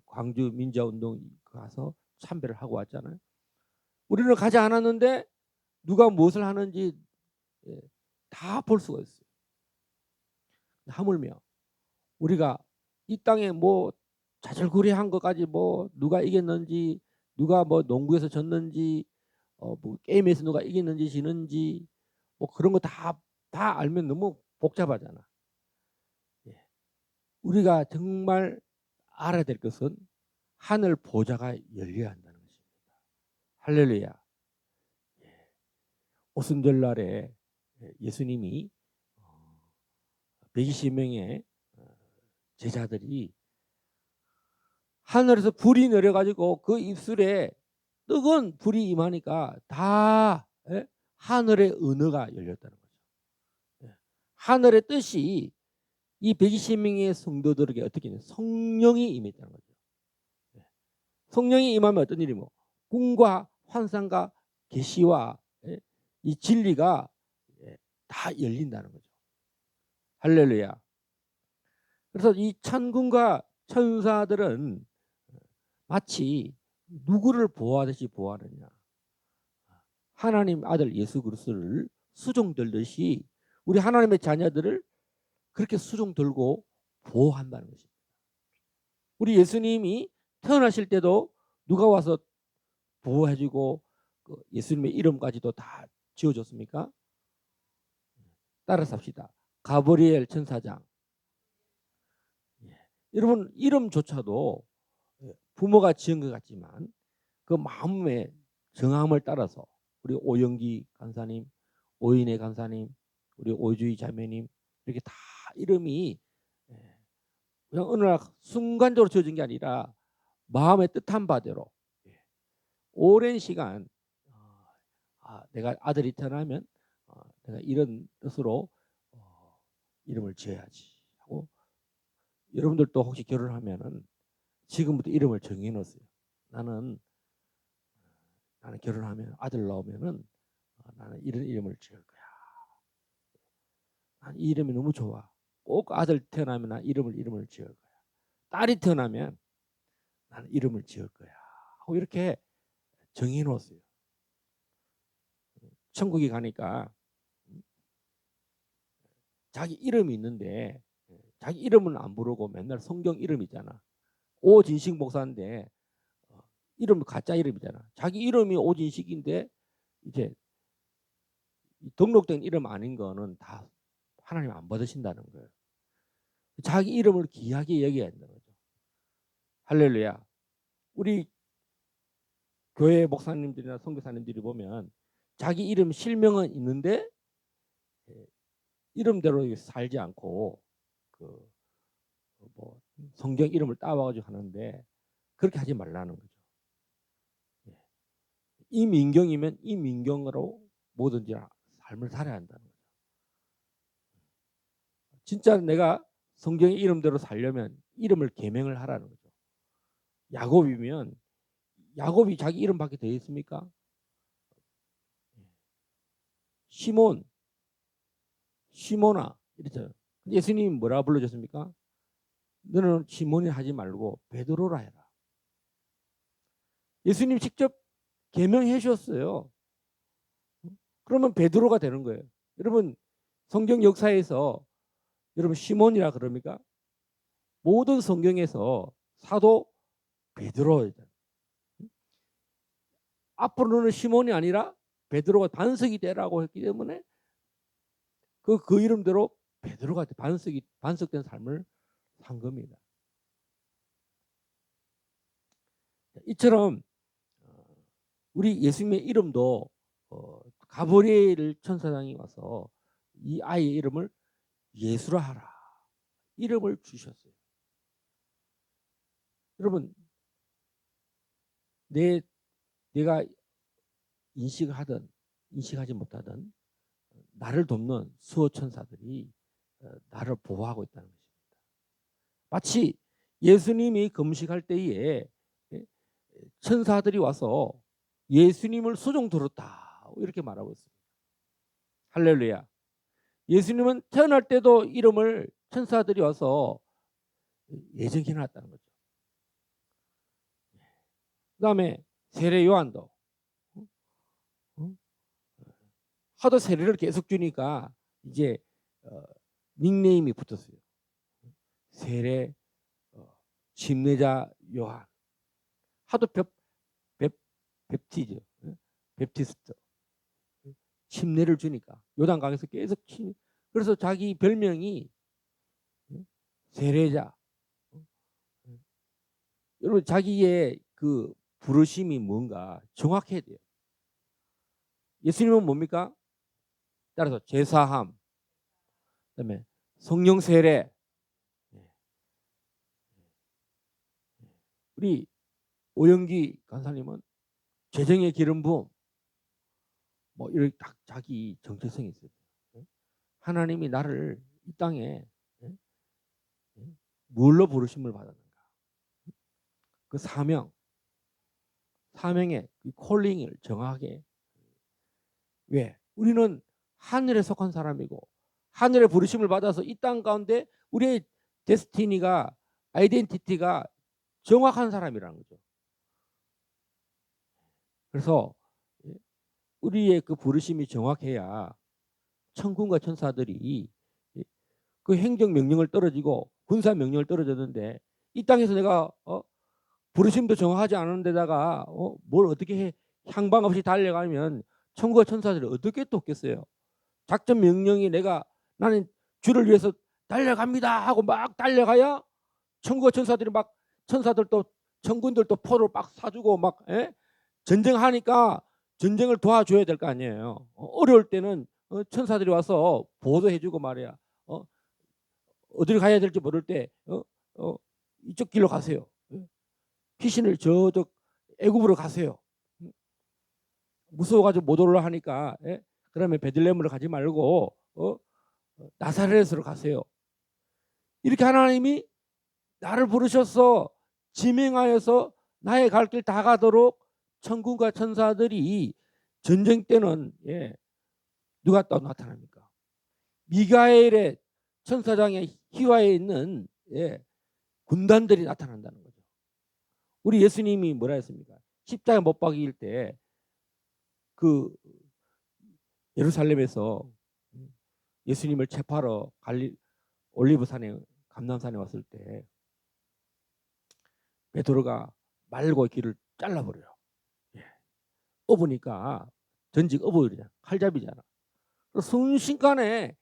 광주 민주화운동 가서 참배를 하고 왔잖아요. 우리는 가지 않았는데 누가 무엇을 하는지 다 볼 수가 있어요. 하물며 우리가 이 땅에 뭐 자질구레한 것까지 뭐 누가 이겼는지 누가 뭐 농구에서 졌는지 뭐 게임에서 누가 이겼는지 지는지 뭐 그런 거 다 알면 너무 복잡하잖아. 우리가 정말 알아야 될 것은 하늘 보좌가 열려야 한다는 것입니다. 할렐루야. 오순절날에 예수님이 120명의 제자들이 하늘에서 불이 내려가지고 그 입술에 뜨거운 불이 임하니까 다 하늘의 은혜가 열렸다는 거죠. 하늘의 뜻이 이 120명의 성도들에게 어떻게 있냐 성령이 임했다는 거죠. 성령이 임하면 어떤 일이 뭐 꿈과 환상과 계시와 이 진리가 다 열린다는 거죠. 할렐루야. 그래서 이 천군과 천사들은 마치 누구를 보호하듯이 보호하느냐. 하나님 아들 예수 그리스도를 수종 들듯이 우리 하나님의 자녀들을 그렇게 수종 들고 보호한다는 것입니다. 우리 예수님이 태어나실 때도 누가 와서 보호해주고 그 예수님의 이름까지도 다 지어줬습니까? 따라서 합시다. 가브리엘 천사장. 여러분 이름조차도 부모가 지은 것 같지만 그 마음의 정함을 따라서 우리 오영기 간사님, 오인혜 간사님, 우리 오주희 자매님 이렇게 다 이름이 그냥 어느 날 순간적으로 지어진 게 아니라 마음의 뜻한 바대로 오랜 시간 내가 아들이 태어나면 내가 이런 뜻으로 이름을 지어야지 하고 여러분들도 혹시 결혼하면은 지금부터 이름을 정해놓으세요. 나는 결혼하면 아들 나오면은 나는 이런 이름을 지을 거야. 난 이 이름이 너무 좋아. 꼭 아들 태어나면 난 이름을 지을 거야. 딸이 태어나면 나는 이름을 지을 거야 하고 이렇게 정해 놓았어요. 천국에 가니까 자기 이름이 있는데 자기 이름은 안 부르고 맨날 성경 이름 있잖아. 오진식 목사인데 이름도 가짜 이름이잖아. 자기 이름이 오진식인데 이제 등록된 이름 아닌 거는 다 하나님 안 받으신다는 거예요. 자기 이름을 귀하게 여겨야 한다는 거죠. 할렐루야. 우리 교회 목사님들이나 선교사님들이 보면 자기 이름 실명은 있는데 이름대로 살지 않고 그 뭐 성경 이름을 따와가지고 하는데 그렇게 하지 말라는 거죠. 이 민경이면 이 민경으로 뭐든지 삶을 살아야 한다는 거죠. 진짜 내가 성경의 이름대로 살려면 이름을 계명을 하라는 거죠. 야곱이면 야곱이 자기 이름밖에 더 있습니까? 시몬, 시몬아 이랬잖아요. 예수님이 뭐라 불러줬습니까? 너는 시몬이 하지 말고 베드로라 해라. 예수님 직접 계명해 주셨어요. 그러면 베드로가 되는 거예요. 여러분 성경 역사에서 여러분 시몬이라 그럽니까? 모든 성경에서 사도 베드로 앞으로는 시몬이 아니라 베드로가 반석이 되라고 했기 때문에 그 이름대로 베드로가 반석된 삶을 산 겁니다. 이처럼 우리 예수님의 이름도 가브리엘 천사장이 와서 이 아이의 이름을 예수라 하라 이름을 주셨어요. 여러분 내가 인식을 하든 인식하지 못하든 나를 돕는 수호 천사들이 나를 보호하고 있다는 것입니다. 마치 예수님이 금식할 때에 천사들이 와서 예수님을 수종 들었다 이렇게 말하고 있습니다. 할렐루야. 예수님은 태어날 때도 이름을 천사들이 와서 예정해 놨다는 거죠. 그다음에 세례 요한도 하도 세례를 계속 주니까 이제 닉네임이 붙었어요. 세례 침례자 요한. 하도 베프티스트 침례를 주니까 요단강에서 계속 그래서 자기 별명이 세례자. 여러분 자기의 그 부르심이 뭔가 정확해야 돼요. 예수님은 뭡니까? 따라서 제사함, 그다음에 성령 세례. 우리 오영기 간사님은 재정의 기름 부음, 뭐 이렇게 딱 자기 정체성이 있어요. 하나님이 나를 이 땅에 뭘로 부르심을 받았는가? 그 사명의 그 콜링을 정확하게. 왜? 우리는 하늘에 속한 사람이고 하늘의 부르심을 받아서 이 땅 가운데 우리의 데스티니가 아이덴티티가 정확한 사람이라는 거죠. 그래서 우리의 그 부르심이 정확해야 천군과 천사들이 그 행정 명령을 떨어지고 군사 명령을 떨어졌는데 이 땅에서 내가 부르심도 정확하지 않은 데다가 뭘 어떻게 해 향방 없이 달려가면 천국과 천사들이 어떻게 돕겠어요? 작전 명령이 나는 주를 위해서 달려갑니다 하고 막 달려가야 천국과 천사들이 막 천사들도 천군들도 포를 막 사주고 막 전쟁하니까 전쟁을 도와줘야 될 거 아니에요. 어려울 때는 천사들이 와서 보도해주고 말이야. 어디를 가야 될지 모를 때 이쪽 길로 가세요. 피신을 저쪽 애굽으로 가세요. 무서워가지고 못 올라 하니까 그러면 베들레헴으로 가지 말고 나사렛으로 가세요. 이렇게 하나님이 나를 부르셔서 지명하여서 나의 갈 길 다 가도록 천군과 천사들이 전쟁 때는 누가 또 나타납니까? 미가엘의 천사장의 희화에 있는 군단들이 나타난다는 거죠. 우리 예수님이 뭐라 했습니까? 십자가 못 박일 때 그 예루살렘에서 예수님을 체포하러 올리브산에 감람산에 왔을 때 베드로가 말고 길을 잘라버려요. 예. 업으니까 전직 업어버리잖아. 칼잡이잖아. 순식간에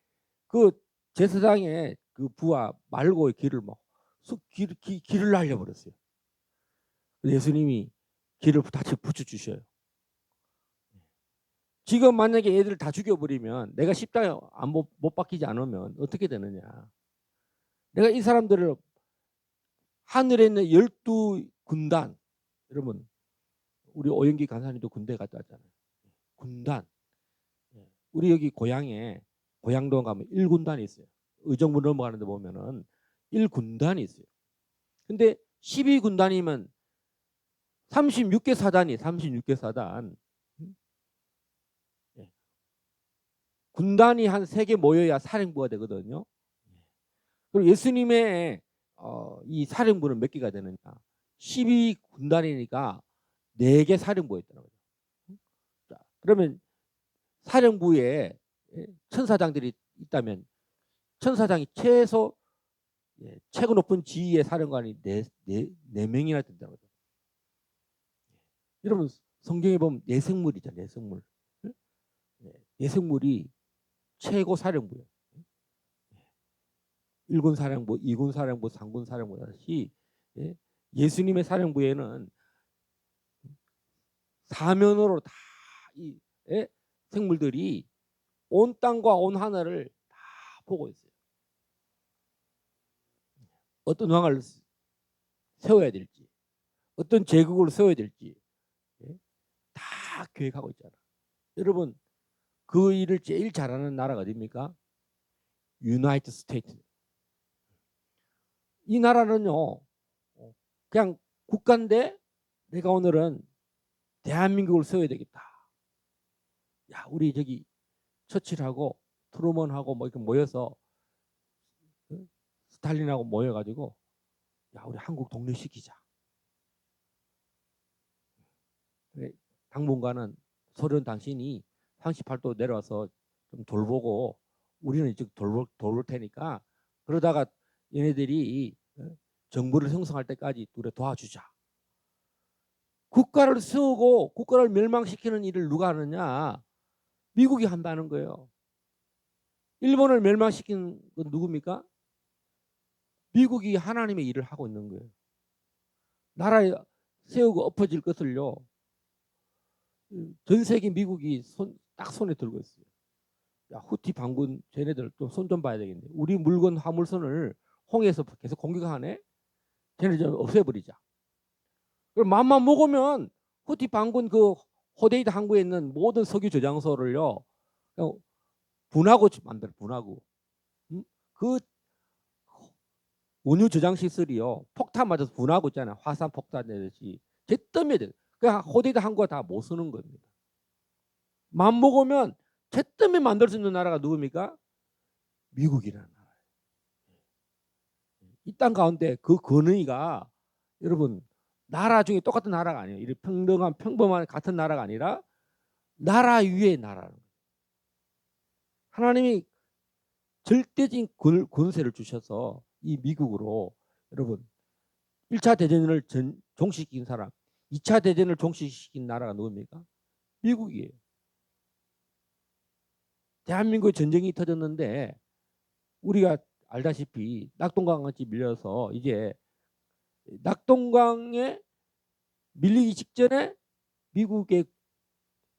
그 제사장의 그 부하 말고의 길을 막 길을 날려버렸어요. 예수님이 길을 다시 붙여주셔요. 지금 만약에 애들 다 죽여버리면 내가 십자가에 못 박히지 않으면 어떻게 되느냐. 내가 이 사람들을 하늘에 있는 12군단, 여러분 우리 오영기 간사님도 군대 갔다 왔잖아요. 군단. 우리 여기 고양동 가면 1군단이 있어요. 의정부 넘어가는데 보면은 1군단이 있어요. 근데 12군단이면 36개 사단이 36개 사단. 군단이 한 3개 모여야 사령부가 되거든요. 그리고 예수님의 이 사령부는 몇 개가 되느냐? 12군단이니까 4개 사령부였더라고요. 자, 그러면 사령부에 천사장들이 있다면 천사장이 최소 최고 높은 지위의 사령관이 4명이나 된다고요. 여러분 성경에 보면 내생물이죠. 내생물. 내생물이 최고 사령부예요. 1군 사령부, 2군 사령부, 3군 사령부 다시 예수님의 사령부에는 사면으로 다 이 생물들이 온 땅과 온 하늘을 다 보고 있어요. 어떤 왕을 세워야 될지, 어떤 제국을 세워야 될지 다 계획하고 있잖아. 여러분 그 일을 제일 잘하는 나라가 어디입니까? 유나이티드 스테이트. 이 나라는요 그냥 국가인데 내가 오늘은 대한민국을 세워야 되겠다. 야, 우리 저기 처칠하고 트루먼하고 뭐 이렇게 모여서 스탈린하고 모여가지고 야, 우리 한국 독립시키자. 당분간은 소련 당신이 38도 내려와서 좀 돌보고 우리는 이쪽 돌볼 테니까 그러다가 얘네들이 정부를 형성할 때까지 우리 도와주자. 국가를 세우고 국가를 멸망시키는 일을 누가 하느냐? 미국이 한다는 거예요. 일본을 멸망시킨 건 누굽니까? 미국이 하나님의 일을 하고 있는 거예요. 나라에 세우고 엎어질 것을요. 전 세계 미국이 딱 손에 들고 있어요. 야, 후티 반군 쟤네들 좀 손 좀 봐야 되겠네. 우리 물건 화물선을 홍해에서 계속 공격하네. 쟤네 좀 없애버리자. 그럼 맘만 먹으면 후티 반군 그 호데이드 항구에 있는 모든 석유 저장소를요 분하고 만들어. 분하고. 그 원유 저장 시설이요 폭탄 맞아서 분하고 있잖아요. 화산 폭탄 내듯이 제 때문에 그냥 호데이드 항구가 다 못 쓰는 겁니다. 맘 먹으면 제 때문에 만들 수 있는 나라가 누굽니까? 미국이라는 나라예요. 이 땅 가운데 그 권위가 여러분 나라 중에 똑같은 나라가 아니에요. 이 평범한 같은 나라가 아니라 나라 위의 나라는 거예요. 하나님이 절대적인 권세를 주셔서 이 미국으로 여러분 1차 대전을 종식시킨 사람, 2차 대전을 종식시킨 나라가 누굽니까? 미국이에요. 대한민국에 전쟁이 터졌는데 우리가 알다시피 낙동강같이 밀려서 이제 낙동강에 밀리기 직전에 미국의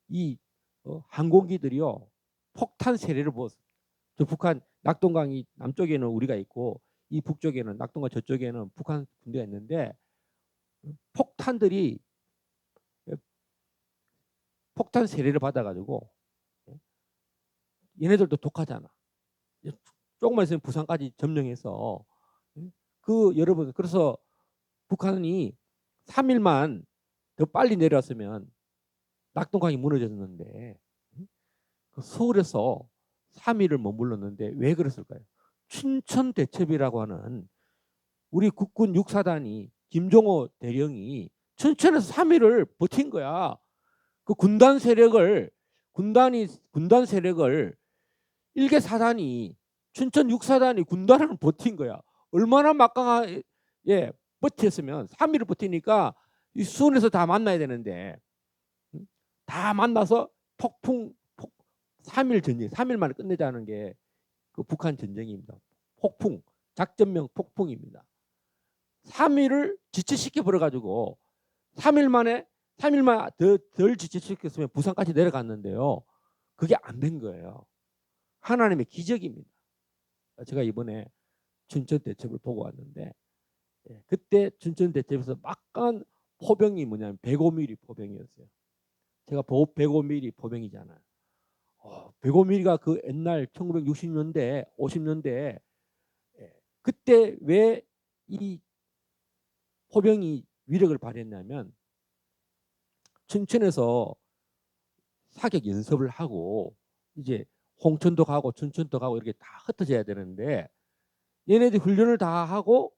이 항공기들이요 폭탄 세례를 부었어요. 저 북한 낙동강이 남쪽에는 우리가 있고 이 북쪽에는 낙동강 저쪽에는 북한 군대가 있는데 폭탄들이 폭탄 세례를 받아가지고 얘네들도 독하잖아. 조금만 있으면 부산까지 점령해서 그 여러분 그래서 북한이 3일만 더 빨리 내려왔으면 낙동강이 무너졌는데 서울에서 3일을 머물렀는데 왜 그랬을까요? 춘천대첩이라고 하는 우리 국군 육사단이 김종호 대령이 춘천에서 3일을 버틴 거야. 그 군단 세력을 일개 사단이 춘천 6사단이 군단을 버틴 거야. 얼마나 막강하게 버텼으면 3일을 버티니까 이 수원에서 다 만나야 되는데 다 만나서 3일 전쟁, 3일 만에 끝내자는 게 그 북한 전쟁입니다. 폭풍, 작전명 폭풍입니다. 3일을 지체시켜 버려 가지고 3일만 덜 지체시켰으면 부산까지 내려갔는데요. 그게 안 된 거예요. 하나님의 기적입니다. 제가 이번에 춘천 대첩을 보고 왔는데 그때 춘천 대첩에서 막강한 포병이 뭐냐면 105mm 포병이었어요. 제가 105mm 포병이잖아요. 105mm가 그 옛날 1960년대, 50년대 그때 왜 이 포병이 위력을 발휘했냐면 춘천에서 사격 연습을 하고 이제 홍천도 가고 춘천도 가고 이렇게 다 흩어져야 되는데 얘네들이 훈련을 다 하고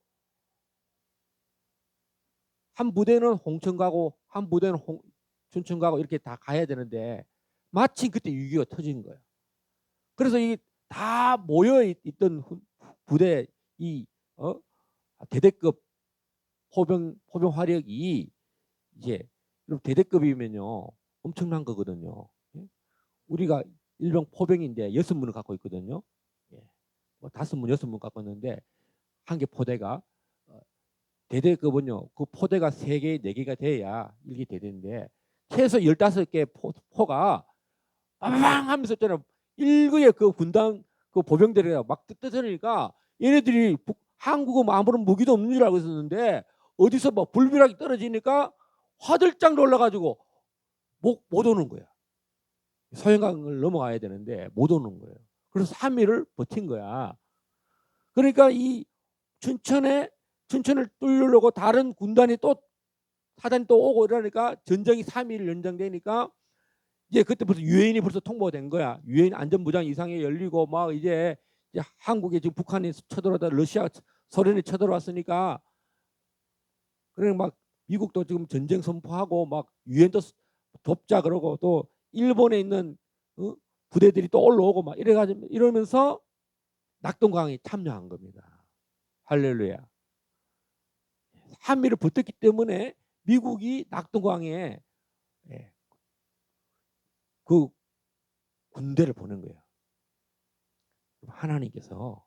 한 부대는 홍천 가고 한 부대는 춘천 가고 이렇게 다 가야 되는데 마침 그때 6.25가 터진 거예요. 그래서 이 다 모여 있던 부대 이 대대급 포병 화력이 이제 대대급이면요 엄청난 거거든요. 우리가 일병 포병인데 6문을 갖고 있거든요. 뭐 5문, 6문 갖고 있는데 한 개 포대가 대대급은요 그 포대가 3개, 4개가 돼야 이게 대대인데 최소 15개 포가 빵빵 하면서 있잖아요. 일구의 그 군단 그 보병들이 막 뜨뜨니까 얘네들이 한국은 아무런 무기도 없는 줄 알고 있었는데 어디서 막 불비락이 떨어지니까 화들짝 놀라가지고 못 오는 거야. 소행강을 넘어가야 되는데 못 오는 거예요. 그래서 3일을 버틴 거야. 그러니까 이 춘천을 뚫으려고 다른 군단이 또 사단이 또 오고 이러니까 전쟁이 3일 연장되니까 이제 그때부터 유엔이 벌써 통보된 거야. 유엔 안전부장 이상에 열리고 막 이제 한국에 지금 북한이 쳐들어왔다 러시아 소련이 쳐들어왔으니까 그래 막 미국도 지금 전쟁 선포하고 막 유엔도 돕자 그러고 또 일본에 있는 부대들이 또 올라오고 막 이래가지고 이러면서 낙동강에 참여한 겁니다. 할렐루야. 3일을 버텼기 때문에 미국이 낙동강에 그 군대를 보낸 거예요. 하나님께서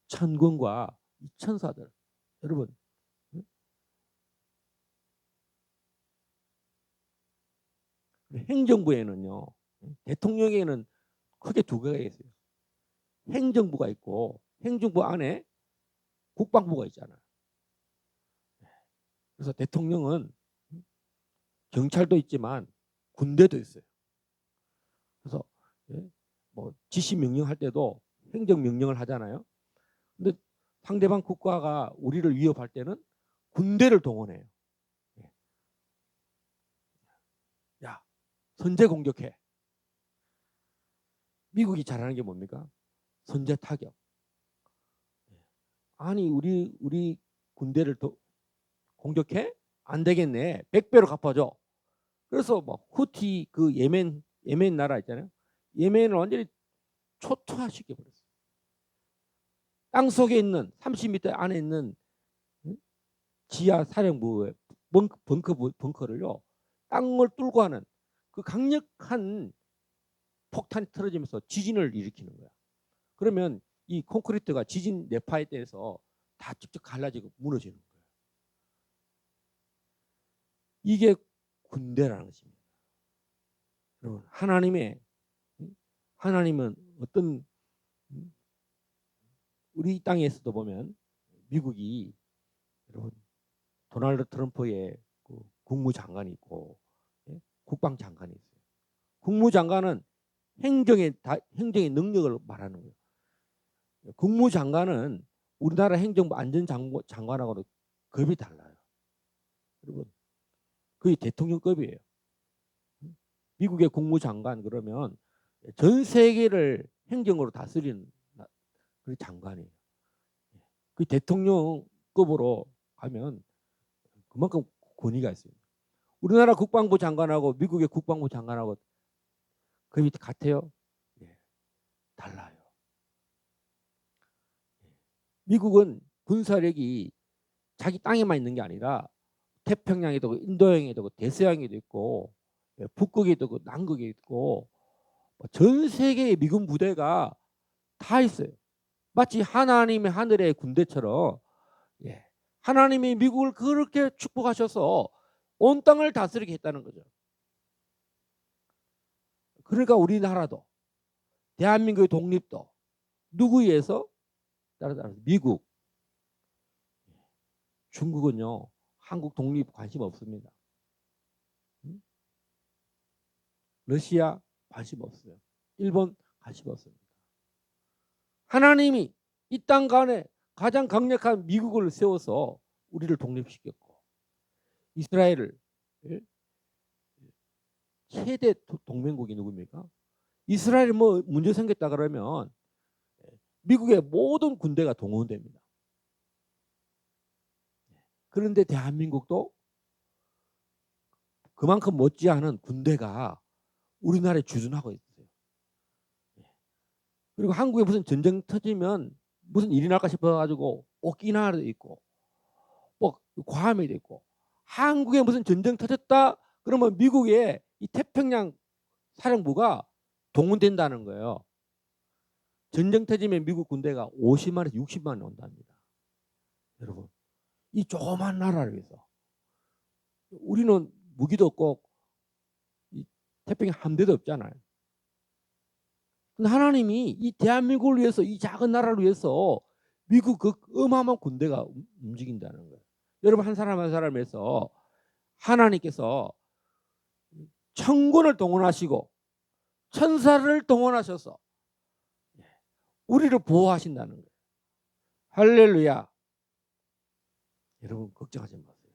천군과 이 천사들 여러분 행정부에는요 대통령에는 크게 두 개가 있어요. 행정부가 있고 행정부 안에 국방부가 있잖아요. 그래서 대통령은 경찰도 있지만 군대도 있어요. 그래서 뭐 지시 명령할 때도 행정 명령을 하잖아요. 근데 상대방 국가가 우리를 위협할 때는 군대를 동원해요. 야, 선제 공격해. 미국이 잘하는 게 뭡니까? 선제 타격. 아니 우리 군대를 공격해? 안 되겠네. 100배로 갚아줘. 그래서 막 후티 그 예멘 나라 있잖아요. 예멘을 완전히 초토화시켜 버렸어요. 땅 속에 있는 30m 안에 있는 지하 사령부의 벙커를요. 땅을 뚫고 하는 그 강력한 폭탄이 터져지면서 지진을 일으키는 거야. 그러면 이 콘크리트가 지진 뇌파에 대해서 다 쭉쭉 갈라지고 무너지는 거예요. 이게 군대라는 것입니다. 여러분, 하나님은 어떤 우리 땅에서도 보면 미국이 여러분 도널드 트럼프의 그 국무장관이 있고 국방장관이 있어요. 국무장관은 행정의 능력을 말하는 거예요. 국무장관은 우리나라 행정부 안전장관하고는 급이 달라요. 여러분, 거의 대통령급이에요. 미국의 국무장관 그러면 전 세계를 행정으로 다스리는 그 장관이에요. 그 대통령급으로 가면 그만큼 권위가 있습니다. 우리나라 국방부 장관하고 미국의 국방부 장관하고 그 밑에 같아요? 예, 달라요. 미국은 군사력이 자기 땅에만 있는 게 아니라 태평양에도 있고 인도양에도 있고 대서양에도 있고 북극에도 있고 남극에 있고 전 세계의 미군 부대가 다 있어요. 마치 하나님의 하늘의 군대처럼 하나님이 미국을 그렇게 축복하셔서 온 땅을 다스리게 했다는 거죠. 그러니까 우리나라도 대한민국의 독립도 누구에 의해서? 따라서 미국, 중국은요 한국 독립 관심 없습니다. 러시아 관심 없어요. 일본 관심 없습니다. 하나님이 이 땅 간에 가장 강력한 미국을 세워서 우리를 독립시켰고 이스라엘을 최대 동맹국이 누굽니까? 이스라엘 뭐 문제 생겼다 그러면 미국의 모든 군대가 동원됩니다. 그런데 대한민국도 그만큼 못지않은 군대가 우리나라에 주둔하고 있어요. 그리고 한국에 무슨 전쟁 터지면 무슨 일이 날까 싶어가지고 오키나와도 있고 뭐 괌에도 있고 한국에 무슨 전쟁 터졌다 그러면 미국의 이 태평양 사령부가 동원된다는 거예요. 전쟁 터지면 미국 군대가 50만에서 60만 온답니다. 여러분 이 조그만 나라를 위해서 우리는 무기도 없고 이 태평양 함대도 없잖아요. 근데 하나님이 이 대한민국을 위해서 이 작은 나라를 위해서 미국 그 어마어마한 군대가 움직인다는 거예요. 여러분 한 사람 한 사람에서 하나님께서 천군을 동원하시고 천사를 동원하셔서 우리를 보호하신다는 거예요. 할렐루야. 여러분 걱정하지 마세요.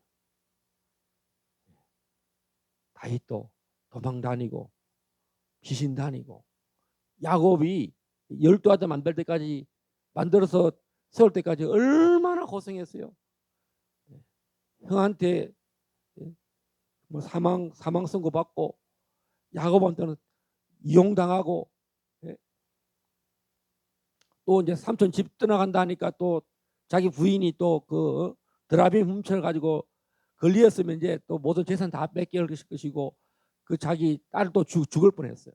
다윗도 도망 다니고 귀신 다니고 야곱이 12아들 만들 때까지 만들어서 세울 때까지 얼마나 고생했어요. 형한테 뭐 사망 선고 받고 야곱한테는 이용당하고 또 이제 삼촌 집 떠나간다니까 또 자기 부인이 또 그 드라빔 훔쳐 가지고 걸리었으면 이제 또 모든 재산 다 뺏길 것이고 그 자기 딸도 죽을 뻔했어요.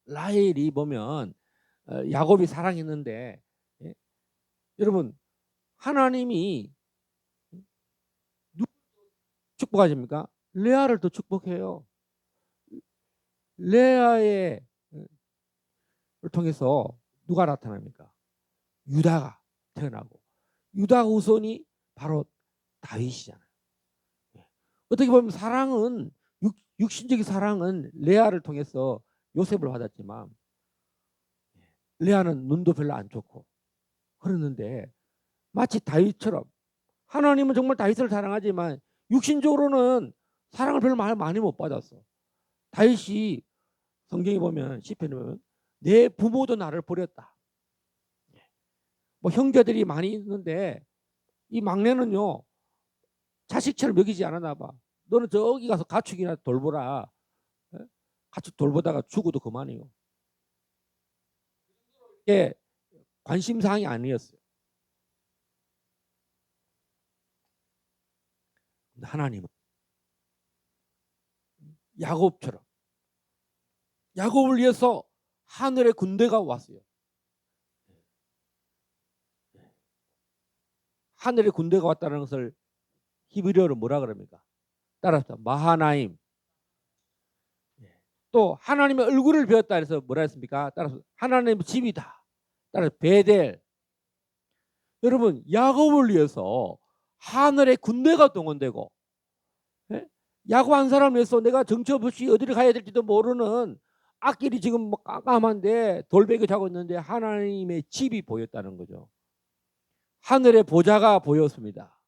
라헬이 보면 야곱이 사랑했는데 여러분 하나님이 누구 축복하십니까? 레아를 더 축복해요. 레아의 통해서 누가 나타납니까? 유다가 태어나고 유다 후손이 바로 다윗이잖아요. 어떻게 보면 사랑은 육신적인 사랑은 레아를 통해서 요셉을 받았지만 레아는 눈도 별로 안 좋고 그랬는데 마치 다윗처럼 하나님은 정말 다윗을 사랑하지만 육신적으로는 사랑을 별로 많이 못 받았어. 다윗이 성경에 보면 시편에 보면 내 부모도 나를 버렸다. 뭐 형제들이 많이 있는데 이 막내는요 자식처럼 여기지 않았나 봐. 너는 저기 가서 가축이나 돌보라. 가축 돌보다가 죽어도 그만이요. 이게 관심사항이 아니었어요. 하나님은 야곱처럼 야곱을 위해서 하늘의 군대가 왔어요. 하늘의 군대가 왔다는 것을 히브리어로 뭐라 그럽니까? 따라서 마하나임. 또 하나님의 얼굴을 배웠다 해서 뭐라 했습니까? 따라서 하나님의 집이다. 따라서 베델. 여러분 야곱을 위해서 하늘의 군대가 동원되고 야곱 한 사람을 위해서 내가 정처 없이 어디를 가야 될지도 모르는 앞길이 지금 뭐 깜깜한데 돌베개 자고 있는데 하나님의 집이 보였다는 거죠. 하늘의 보좌가 보였습니다.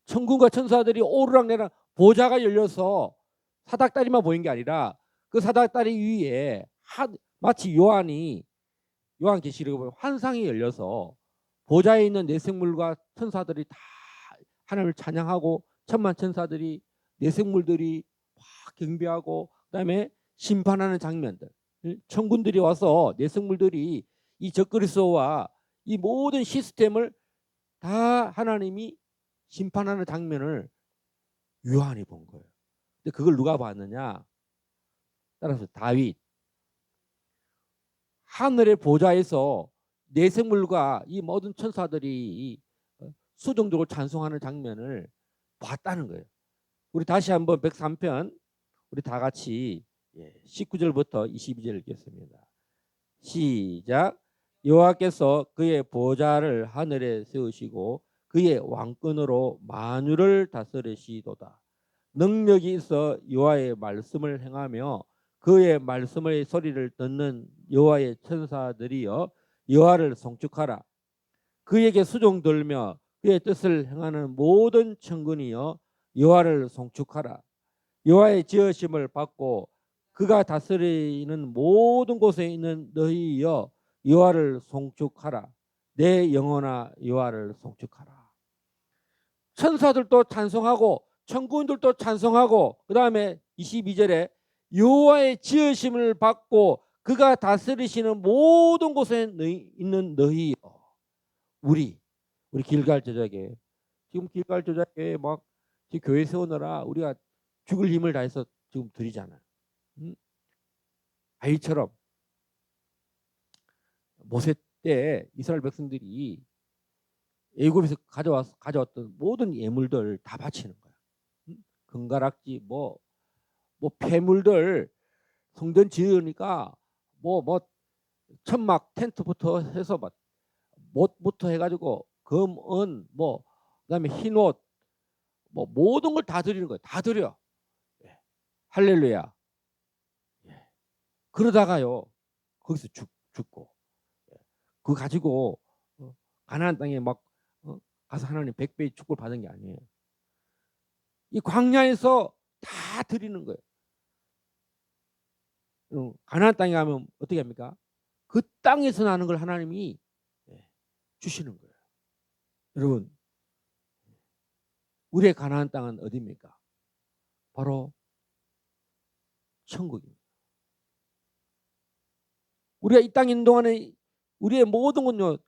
천군과 천사들이 오르락내락 보좌가 열려서 사닥다리만 보인 게 아니라 그 사닥다리 위에 마치 요한계시록에 보면 환상이 열려서 보좌에 있는 내생물과 천사들이 다 하나님을 찬양하고 천만 천사들이 내생물들이 막 경배하고 그다음에 심판하는 장면들, 천군들이 와서 내생물들이 이 적그리스도와 이 모든 시스템을 다 하나님이 심판하는 장면을 요한이 본 거예요. 근데 그걸 누가 봤느냐? 따라서 다윗 하늘의 보좌에서 내생물과 이 모든 천사들이 수동적으로 찬송하는 장면을 봤다는 거예요. 우리 다시 한번 103편 우리 다 같이 19절부터 22절 읽겠습니다. 시작. 여호와께서 그의 보좌를 하늘에 세우시고 그의 왕권으로 만유를 다스리시도다. 능력이 있어 여호와의 말씀을 행하며 그의 말씀의 소리를 듣는 여호와의 천사들이여 여호와를 송축하라. 그에게 수종들며 그의 뜻을 행하는 모든 천군이여 여호와를 송축하라. 여호와의 지으심을 받고 그가 다스리는 모든 곳에 있는 너희여 여호와를 송축하라. 내 영혼아 여호와를 송축하라. 천사들도 찬송하고 천군들도 찬송하고 그 다음에 22절에 여호와의 지으심을 받고 그가 다스리시는 모든 곳에 있는 너희여. 우리 길갈 제자교회 지금 길갈 제자교회 막 교회 세우느라 우리가 죽을 힘을 다해서 지금 드리잖아요. 아이처럼 모세 때 이스라엘 백성들이 애굽에서 가져왔던 모든 예물들 다 바치는 거야. 금가락지 뭐 폐물들 성전 지으니까 뭐 천막 텐트부터 해서 못부터 해가지고 금, 은, 그다음에 흰옷 모든 걸 다 드리는 거예요. 다 드려. 할렐루야. 그러다가요 거기서 죽고 그거 가지고 가나안 땅에 막 가서 하나님 100배의 축복을 받은 게 아니에요. 이 광야에서 다 드리는 거예요. 가나안 땅에 가면 어떻게 합니까? 그 땅에서 나는 걸 하나님이 주시는 거예요. 여러분 우리의 가나안 땅은 어디입니까? 바로 천국입니다. 우리가 이 땅에 있는 동안에 우리의 모든 건요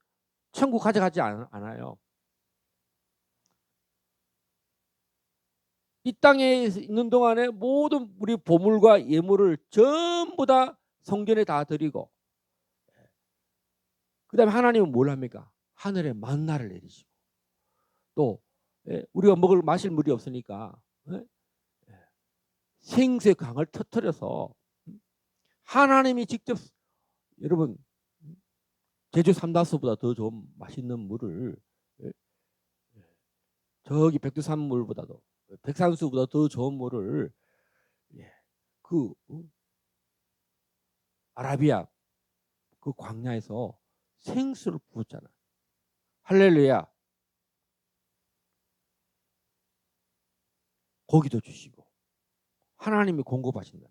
천국 가져가지 않아요. 이 땅에 있는 동안에 모든 우리 보물과 예물을 전부 다 성전에 다 드리고 그 다음에 하나님은 뭘 합니까? 하늘에 만나를 내리시고 또 우리가 마실 물이 없으니까 생수의 강을 터뜨려서 하나님이 직접 여러분 제주 삼다수보다 더 좋은 맛있는 물을 저기 백두산 물보다도 백산수보다 더 좋은 물을 그 아라비아 그 광야에서 생수를 부었잖아. 할렐루야. 고기도 주시고 하나님이 공급하신다.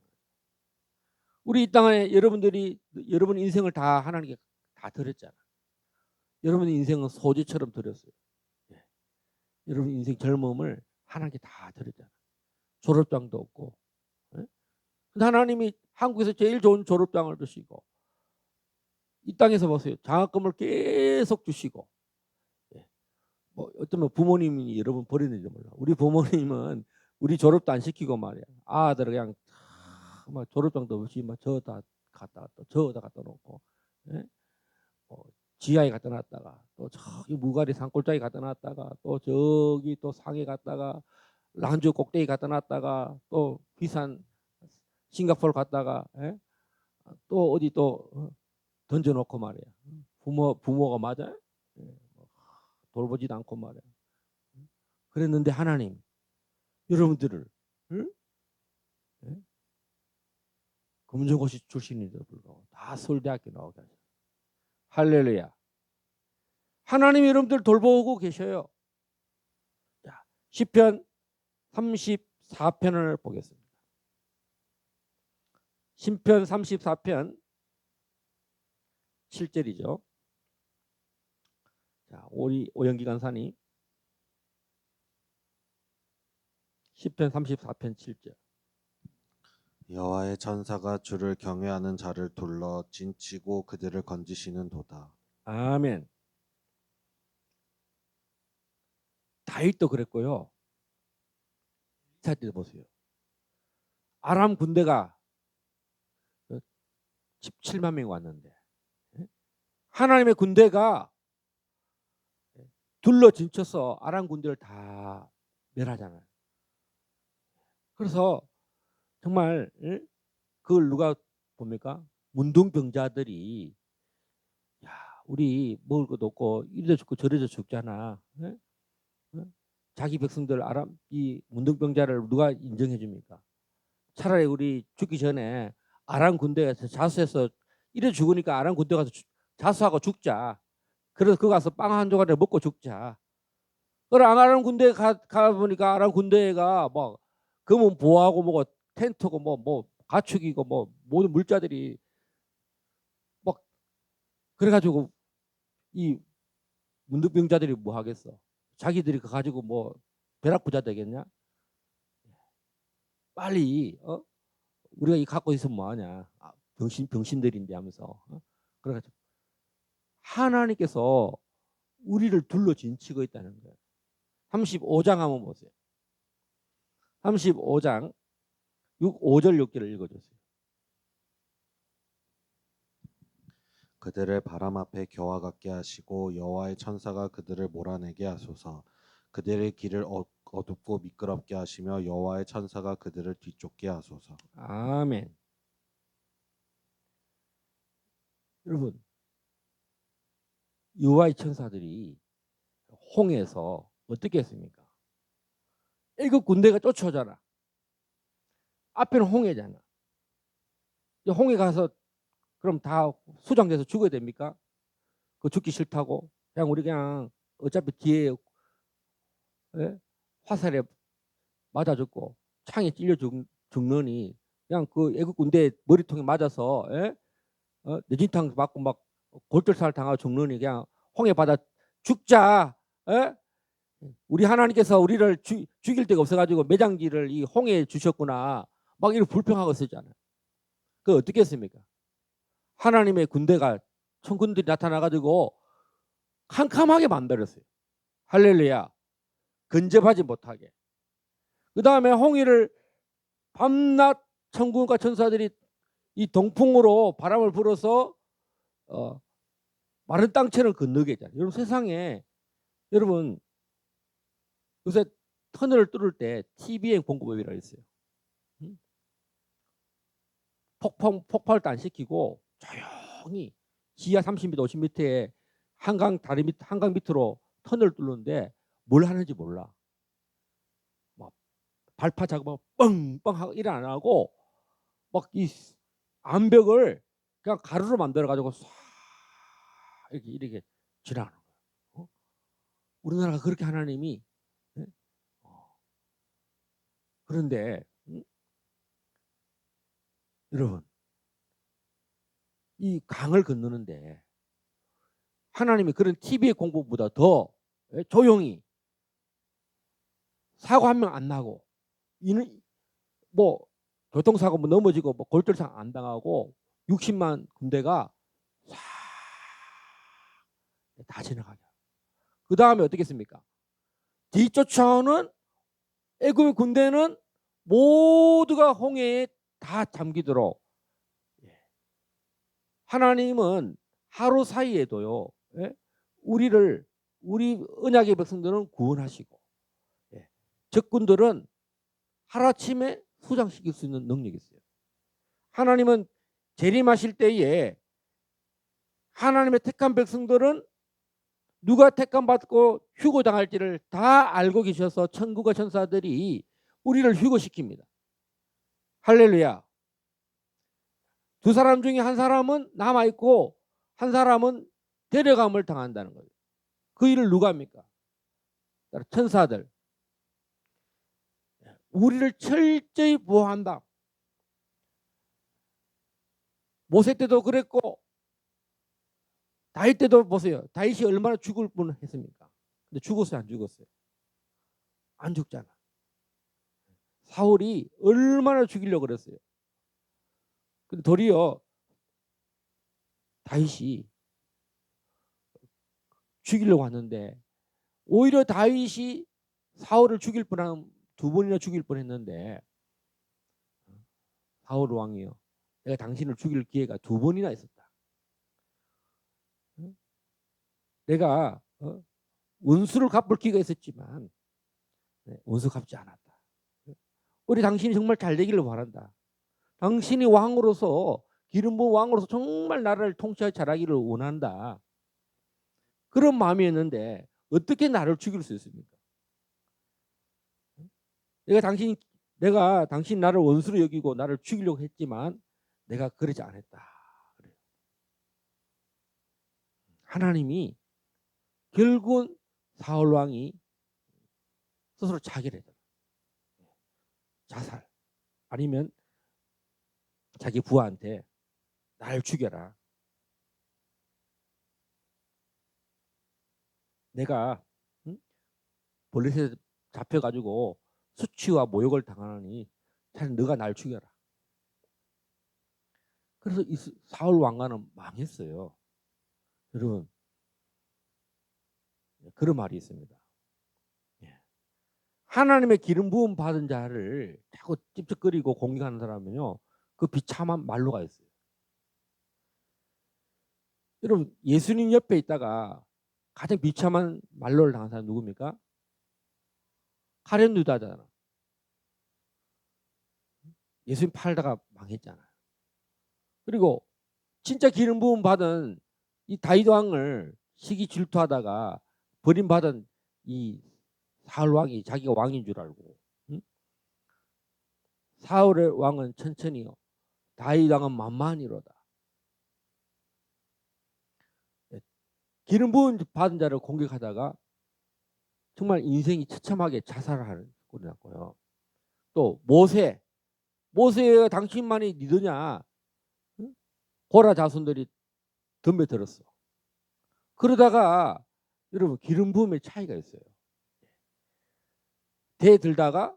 우리 이 땅에 여러분 인생을 다 하나님께 다 드렸잖아. 여러분 인생은 소재처럼 드렸어요. 여러분 인생 젊음을 하나님께 다 드렸잖아. 졸업장도 없고. 근데 하나님이 한국에서 제일 좋은 졸업장을 주시고 이 땅에서 보세요. 장학금을 계속 주시고 어쩌면 부모님이 여러분 버리는지 몰라. 우리 부모님은 우리 졸업도 안 시키고 말이야. 아들을 그냥 막 졸업장도 없이 막 저다 갖다 또 저다 갖다 놓고 지하에 갖다 놨다가 또 저기 무가리 산골짜기 갖다 놨다가 또 저기 또 상해 갔다가 란주 꼭대기 갖다 놨다가 또 비싼 싱가포르 갔다가 또 어디 또 던져놓고 말이야. 부모가 맞아요? 돌보지도 않고 말이야. 그랬는데 하나님 여러분들을 검정고시 출신인데도 불구하고 다 서울대학교 나오게 하죠. 할렐루야. 하나님이 여러분들 돌보고 계셔요. 자, 시편 34편을 보겠습니다. 시편 34편 7절이죠. 자, 우리 오영기 간사님 시편 34편 7절. 여호와의 천사가 주를 경외하는 자를 둘러 진치고 그들을 건지시는 도다. 아멘. 다윗도 그랬고요. 이스라엘 때 보세요. 아람 군대가 17만 명이 왔는데 하나님의 군대가 둘러 진쳐서 아람 군대를 다 멸하잖아요. 그래서 정말 그걸 누가 봅니까? 문둥병자들이 야, 우리 먹을 것도 없고 이래도 죽고 저래도 죽잖아. 예? 예? 자기 백성들 아람 이 문둥병자를 누가 인정해 줍니까? 차라리 우리 죽기 전에 아람 군대에서 자수해서 이래 죽으니까 아람 군대 가서 자수하고 죽자. 그래서 그 가서 빵 한 조각을 먹고 죽자. 그래 아람 군대 가 보니까 아람 군대가 뭐 금은 보호하고 뭐고 텐트고 뭐 가축이고 뭐 모든 물자들이 막 그래가지고 이 문둥병자들이 뭐 하겠어? 자기들이 그거 가지고 뭐 벼락부자 되겠냐? 빨리 우리가 이 갖고 있으면 뭐하냐? 병신들인데 하면서 그래가지고 하나님께서 우리를 둘러 진치고 있다는 거예요. 35장 한번 보세요. 35장 5절 6절을 읽어주세요. 그들을 바람 앞에 겨와 같게 하시고 여호와의 천사가 그들을 몰아내게 하소서. 그들의 길을 어둡고 미끄럽게 하시며 여호와의 천사가 그들을 뒤쫓게 하소서. 아멘. 여러분 여호와의 천사들이 홍해에서 어떻게 했습니까? 애굽 군대가 쫓아오잖아. 앞에는 홍해잖아. 홍해 가서 그럼 다 수장돼서 죽어야 됩니까? 그 죽기 싫다고 그냥 우리 그냥 어차피 뒤에 화살에 맞아 죽고 창에 찔려 죽느니 그냥 그 애국 군대 머리통에 맞아서 뇌진탕 맞고 막 골절살 당하고 죽느니 그냥 홍해 받아 죽자. 에? 우리 하나님께서 우리를 죽일 데가 없어가지고 매장지를 이 홍해에 주셨구나. 막 이렇게 불평하고 쓰잖아요. 그 어떻게 했습니까? 하나님의 군대가 천군들이 나타나가지고 캄캄하게 만들었어요. 할렐루야. 근접하지 못하게. 그 다음에 홍해를 밤낮 천군과 천사들이 이 동풍으로 바람을 불어서 마른 땅채를 건너게 했잖아요. 여러분 세상에 여러분 요새 터널을 뚫을 때 TBM 공급업이라고 있어요. 폭발도 안 시키고 조용히 지하 30m, 50m에 한강 밑으로 터널을 뚫는데 뭘 하는지 몰라. 막 발파 작업 뻥뻥 하고 일 안 하고 막 이 암벽을 그냥 가루로 만들어 가지고 싹 이렇게 지나가는 거예요. 우리나라가 그렇게 하나님이 그런데 여러분 이 강을 건너는데 하나님이 그런 TV의 공부보다 더 조용히 사고 한 명 안 나고 이는 뭐 교통사고 뭐 넘어지고 뭐 골절상 안 당하고 60만 군대가 다 지나가게. 그 다음에 어떻게 했습니까? 뒤쫓아오는 애굽의 군대는 모두가 홍해에 다 잠기도록 하나님은 하루 사이에도요 우리 언약의 백성들은 구원하시고 적군들은 하루아침에 수장시킬 수 있는 능력이 있어요. 하나님은 재림하실 때에 하나님의 택한 백성들은 누가 택함받고 휴고당할지를 다 알고 계셔서 천국의 천사들이 우리를 휴고시킵니다. 할렐루야. 두 사람 중에 한 사람은 남아있고 한 사람은 데려감을 당한다는 거예요. 그 일을 누가 합니까? 천사들. 우리를 철저히 보호한다. 모세 때도 그랬고 다윗 때도 보세요. 다윗이 얼마나 죽을 뻔했습니까? 근데 죽었어요, 안 죽었어요? 안 죽잖아. 사울이 얼마나 죽이려고 그랬어요. 근데 도리어 다윗이 죽이려고 하는데 오히려 다윗이 사울을 죽일 뻔한 2번이나 죽일 뻔했는데 사울 왕이요, 내가 당신을 죽일 기회가 2번이나 있었다. 내가 원수를 갚을 기회가 있었지만 원수 갚지 않았다. 우리 당신이 정말 잘 되기를 바란다. 당신이 왕으로서 기름 부은 왕으로서 정말 나라를 통치할 잘하기를 원한다. 그런 마음이었는데 어떻게 나를 죽일 수 있습니까? 내가 당신 나를 원수로 여기고 나를 죽이려고 했지만 내가 그러지 않았다. 그래요. 하나님이 결국은 사울 왕이 스스로 자결해요. 자살 아니면 자기 부하한테 날 죽여라. 내가 볼넷에 잡혀가지고 수치와 모욕을 당하니 차라리 너가 날 죽여라. 그래서 이 사울 왕가는 망했어요. 여러분, 그런 말이 있습니다. 하나님의 기름 부음 받은 자를 자꾸 찝쩍거리고 공격하는 사람은요, 그 비참한 말로가 있어요. 여러분, 예수님 옆에 있다가 가장 비참한 말로를 당한 사람 누굽니까? 카렌 유다잖아. 예수님 팔다가 망했잖아요. 그리고 진짜 기름 부음 받은 이 다윗 왕을 시기 질투하다가 버림받은 이 사울 왕이 자기가 왕인 줄 알고, 사울의 왕은 천천히요, 다윗 왕은 만만히로다. 기름 부음 받은 자를 공격하다가 정말 인생이 처참하게 자살하는 꼴이 났고요. 또 모세가 당신만이 리더냐? 고라 자손들이 덤벼들었어. 그러다가 여러분, 기름 부음의 차이가 있어요. 대 들다가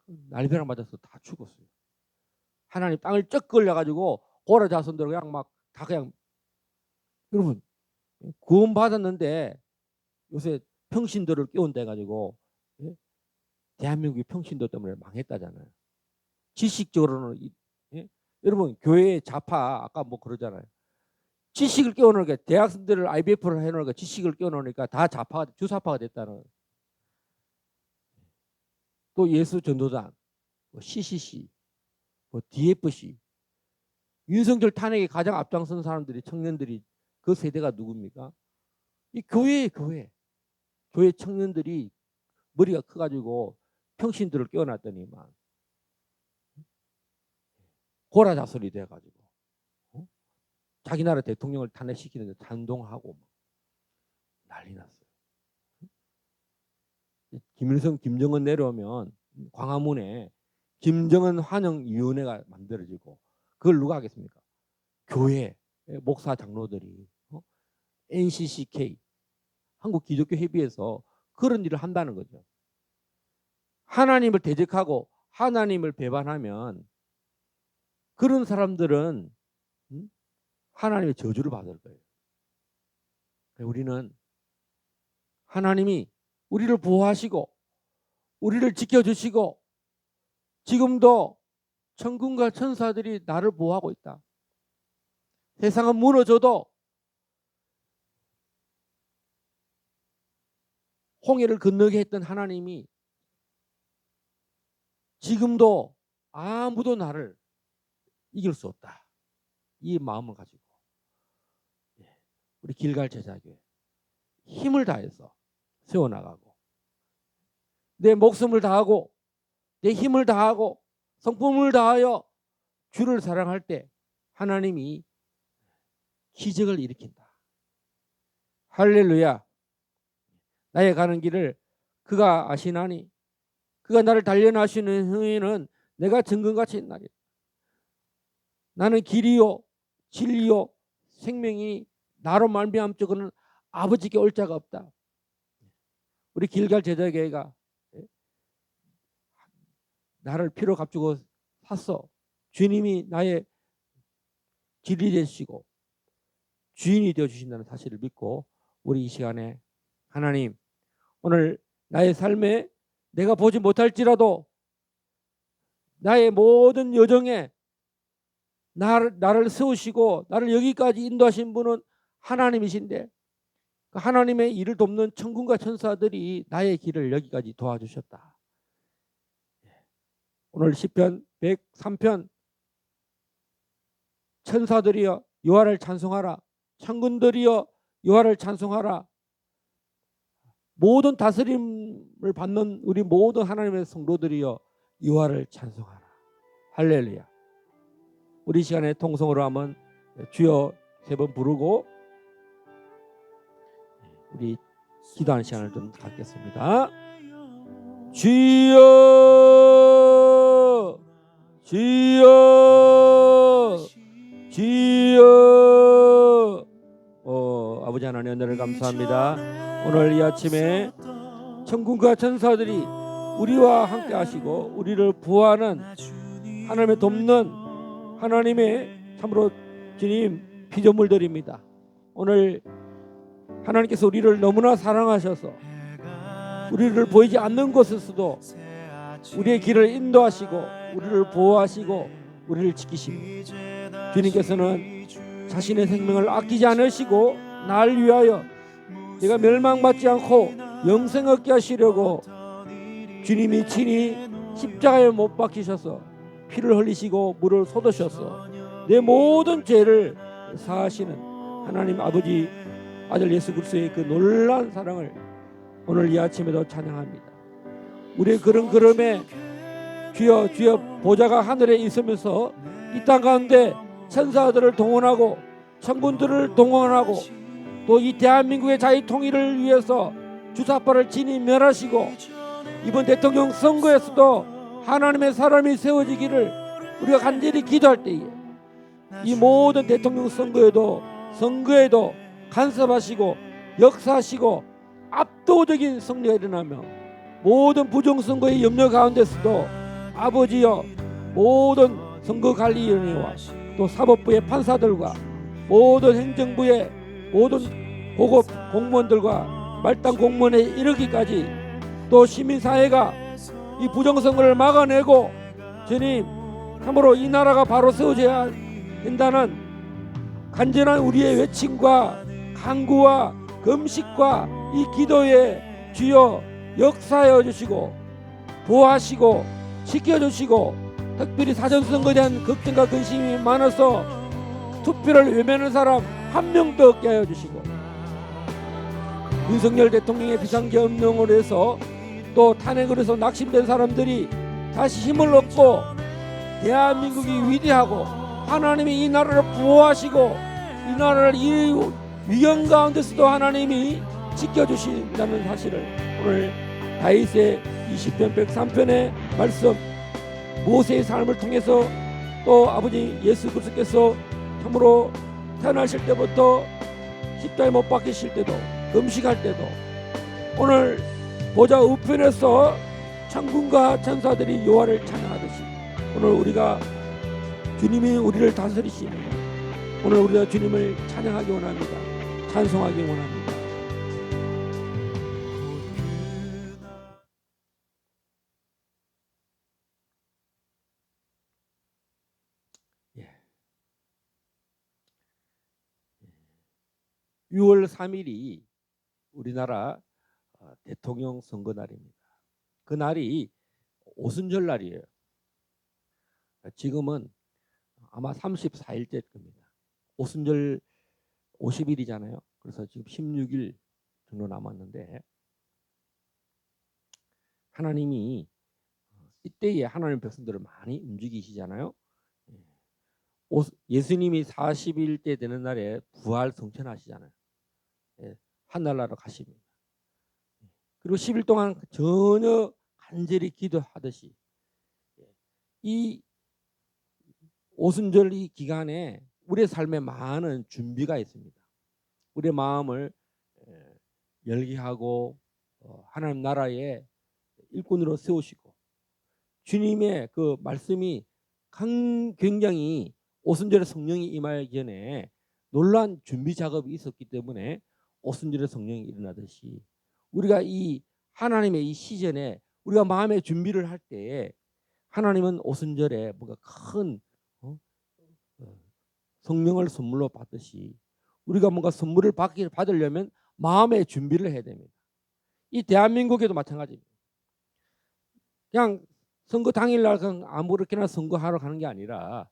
날벼락 맞아서 다 죽었어요. 하나님 땅을 쩍 걸려가지고 고라 자손들 그냥 막 다 그냥, 여러분, 구원 받았는데 요새 평신도를 깨운다 해가지고 대한민국이 평신도 때문에 망했다잖아요. 지식적으로는 여러분, 교회 좌파 아까 뭐 그러잖아요. 지식을 깨워놓으니까 대학생들을 IBF를 해놓으니까 지식을 깨워놓으니까 다 좌파가 주사파가 됐다는. 또 예수 전도단, 뭐 CCC, 뭐 DFC, 윤석열 탄핵에 가장 앞장선 사람들이, 청년들이, 그 세대가 누굽니까? 이 교회예요, 교회. 교회 청년들이 머리가 커가지고 평신들을 깨워놨더니만 고라자설이 돼가지고 자기 나라 대통령을 탄핵시키는데 찬동하고 난리 났어요. 김일성, 김정은 내려오면 광화문에 김정은 환영위원회가 만들어지고, 그걸 누가 하겠습니까? 교회 목사 장로들이, NCCK, 한국기독교협의회에서 그런 일을 한다는 거죠. 하나님을 대적하고 하나님을 배반하면 그런 사람들은 하나님의 저주를 받을 거예요. 우리는 하나님이 우리를 보호하시고 우리를 지켜주시고 지금도 천군과 천사들이 나를 보호하고 있다. 세상은 무너져도 홍해를 건너게 했던 하나님이 지금도 아무도 나를 이길 수 없다. 이 마음을 가지고 우리 길갈 제자교회 힘을 다해서 세워나가고, 내 목숨을 다하고 내 힘을 다하고 성품을 다하여 주를 사랑할 때 하나님이 기적을 일으킨다. 할렐루야. 나의 가는 길을 그가 아시나니 그가 나를 단련하시는 후에는 내가 정금같이 나리라. 나는 길이요 진리요 생명이 나로 말미암 쪽은 아버지께 올 자가 없다. 우리 길갈 제자교회가 나를 피로 값주고 샀어. 주님이 나의 길이 되시고 주인이 되어 주신다는 사실을 믿고 우리 이 시간에 하나님 오늘 나의 삶에 내가 보지 못할지라도 나의 모든 여정에 나를 세우시고 나를 여기까지 인도하신 분은 하나님이신데 그 하나님의 일을 돕는 천군과 천사들이 나의 길을 여기까지 도와주셨다. 오늘 시편 103편 천사들이여 여호와를 찬송하라. 천군들이여 여호와를 찬송하라. 모든 다스림을 받는 우리 모든 하나님의 성도들이여 여호와를 찬송하라. 할렐루야. 우리 시간에 통성으로 한번 주여 3번 부르고 우리 기도하는 시간을 좀 갖겠습니다. 주여 주여 주여. 아버지 하나님 은혜를 감사합니다. 오늘 이 아침에 천군과 천사들이 우리와 함께 하시고 우리를 보호하는 하나님의 돕는 하나님의 참으로 주님 피조물들입니다. 오늘 하나님께서 우리를 너무나 사랑하셔서 우리를 보이지 않는 곳에서도 우리의 길을 인도하시고 우리를 보호하시고 우리를 지키십니다. 주님께서는 자신의 생명을 아끼지 않으시고 날 위하여 내가 멸망받지 않고 영생 얻게 하시려고 주님이 친히 십자가에 못 박히셔서 피를 흘리시고 물을 쏟으셔서 내 모든 죄를 사하시는 하나님 아버지 아들 예수 그리스도의 그 놀라운 사랑을 오늘 이 아침에도 찬양합니다. 우리의 그런 걸음에 주여 주여 보좌가 하늘에 있으면서 이 땅 가운데 천사들을 동원하고 천군들을 동원하고 또 이 대한민국의 자유 통일을 위해서 주사파를 진히 멸하시고 이번 대통령 선거에서도 하나님의 사람이 세워지기를 우리가 간절히 기도할 때에 이 모든 대통령 선거에도 간섭하시고 역사하시고 압도적인 승리가 일어나며 모든 부정선거의 염려 가운데서도 아버지여 모든 선거관리위원회와 또 사법부의 판사들과 모든 행정부의 모든 고급 공무원들과 말단 공무원에 이르기까지 또 시민사회가 이 부정선거를 막아내고 주님 참으로 이 나라가 바로 세워져야 된다는 간절한 우리의 외침과 간구와 금식과 이 기도에 주여 역사하여 주시고 보호하시고 지켜주시고 특별히 사전선거에 대한 걱정과 근심이 많아서 투표를 외면하는 사람 한 명도 없게 하여 주시고 윤석열 대통령의 비상계엄령으로 해서 또 탄핵으로 해서 낙심된 사람들이 다시 힘을 얻고 대한민국이 위대하고 하나님이 이 나라를 보호하시고 이 나라를 이 위험 가운데서도 하나님이 지켜주신다는 사실을 오늘 다윗의 20편 103편의 말씀 모세의 삶을 통해서 또 아버지 예수 그리스도께서 참으로 태어나실 때부터 십자가에 못 박히실 때도 금식할 때도 오늘 보좌 우편에서 천군과 천사들이 여호와를 찬양하듯이 오늘 우리가 주님이 우리를 다스리시는 오늘 우리가 주님을 찬양하기 원합니다. 찬송하기 원합니다. 예. 6월 3일이 우리나라 대통령 선거 날입니다. 그 날이 오순절 날이에요. 지금은 아마 34일째일 겁니다. 오순절 50일이잖아요. 그래서 지금 16일 정도 남았는데 하나님이 이때에 하나님 백성들을 많이 움직이시잖아요. 예수님이 40일 때 되는 날에 부활 성천하시잖아요. 하늘나라로 가십니다. 그리고 10일 동안 전혀 간절히 기도하듯이 이 오순절 이 기간에 우리의 삶에 많은 준비가 있습니다. 우리의 마음을 열게 하고 하나님 나라의 일꾼으로 세우시고 주님의 그 말씀이 굉장히 오순절에 성령이 임하기 전에 놀라운 준비 작업이 있었기 때문에 오순절에 성령이 일어나듯이 우리가 이 하나님의 이 시즌에 우리가 마음의 준비를 할 때에 하나님은 오순절에 뭔가 큰 성령을 선물로 받듯이 우리가 뭔가 선물을 받으려면 마음의 준비를 해야 됩니다. 이 대한민국에도 마찬가지입니다. 그냥 선거 당일날 그냥 아무렇게나 선거하러 가는 게 아니라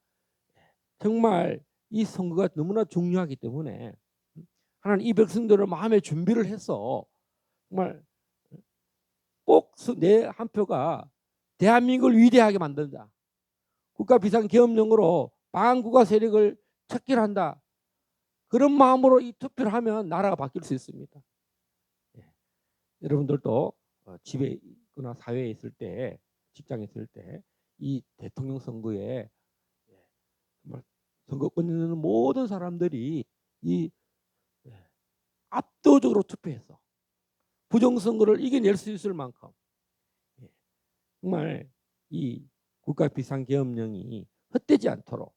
정말 이 선거가 너무나 중요하기 때문에 하나님 이 백성들을 마음의 준비를 해서 정말 꼭 내 한 표가 대한민국을 위대하게 만든다. 국가 비상계엄령으로 반국가 세력을 척결한다. 그런 마음으로 이 투표를 하면 나라가 바뀔 수 있습니다. 여러분들도 집에 있거나 사회에 있을 때, 직장에 있을 때 이 대통령 선거에 정말 선거권 있는 모든 사람들이 이 압도적으로 투표해서 부정선거를 이겨낼 수 있을 만큼 정말 이 국가 비상계엄령이 헛되지 않도록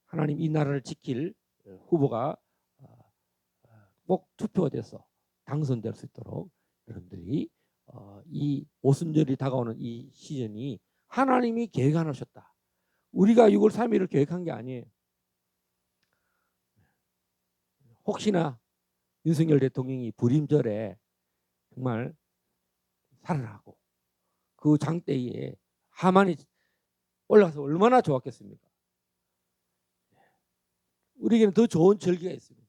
하나님 이 나라를 지킬 후보가 꼭 투표가 돼서 당선될 수 있도록 여러분들이 이 오순절이 다가오는 이 시즌이 하나님이 계획하셨다. 우리가 6월 3일을 계획한 게 아니에요. 혹시나 윤석열 대통령이 불임절에 정말 살아나고 그 장대에 하만이 올라가서 얼마나 좋았겠습니까? 우리에게는 더 좋은 절기가 있습니다.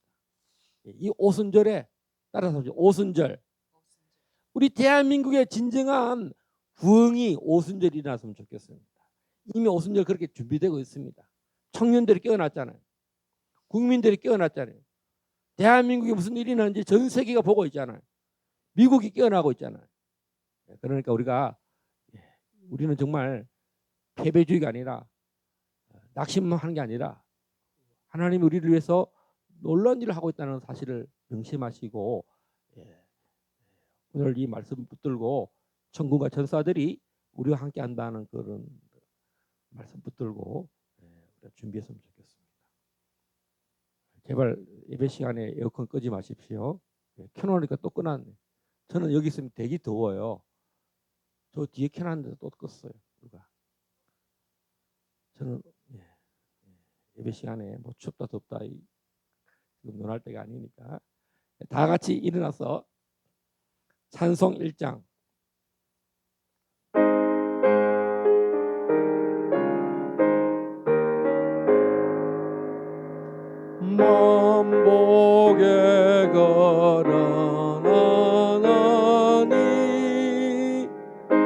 이 오순절에 따라서 오순절 우리 대한민국의 진정한 부흥이 오순절이 일어났으면 좋겠습니다. 이미 오순절 그렇게 준비되고 있습니다. 청년들이 깨어났잖아요. 국민들이 깨어났잖아요. 대한민국에 무슨 일이 나는지 전 세계가 보고 있잖아요. 미국이 깨어나고 있잖아요. 그러니까 우리는 정말 패배주의가 아니라 낙심하는 게 아니라 하나님이 우리를 위해서 놀라운 일을 하고 있다는 사실을 명심하시고 오늘 이 말씀 붙들고 천군과 천사들이 우리와 함께 한다는 그런 말씀 붙들고 준비했으면 좋겠습니다. 제발 예배 시간에 에어컨 끄지 마십시오. 켜놓으니까 또 끄놨네. 저는 여기 있으면 되게 더워요. 저 뒤에 켜놨는데 또 껐어요. 누가? 저는 예배 시간에 뭐 춥다 덥다 지금 논할 때가 아니니까 다 같이 일어나서 찬송 1장 만복에 거론하나니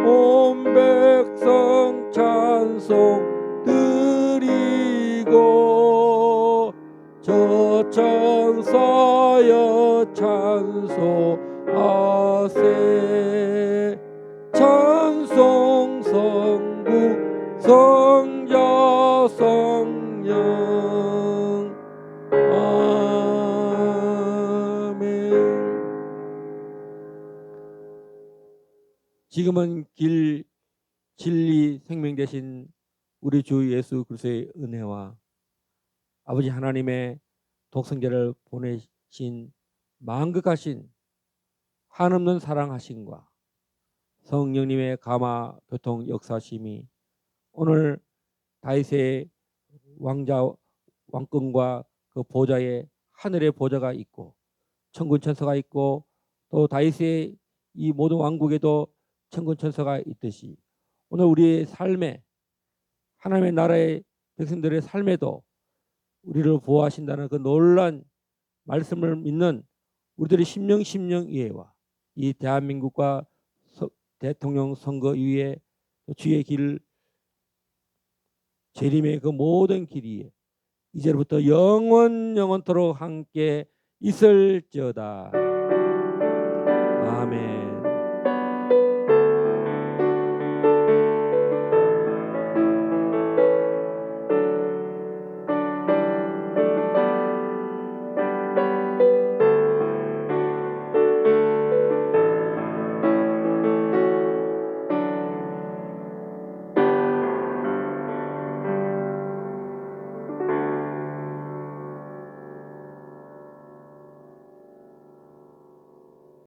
온 백성 찬송 드리고 저천사여 찬송하세 찬송 성부 성자 성령 아멘. 지금은 길 진리 생명 되신 우리 주 예수 그리스도의 은혜와 아버지 하나님의 독생자를 보내신 만극하신 한없는 사랑하심과 성령님의 감화 교통 역사심이 오늘 다윗의 왕자 왕권과 그 보좌에 하늘의 보좌가 있고 천군 천사가 있고 또 다윗의 이 모든 왕국에도 천군 천사가 있듯이 오늘 우리의 삶에 하나님의 나라의 백성들의 삶에도 우리를 보호하신다는 그 놀란 말씀을 믿는 우리들의 심령 이해와 이 대한민국과 대통령 선거 위에 주의 길 재림의 그 모든 길이 이제부터 영원토록 함께 있을지어다. 아멘.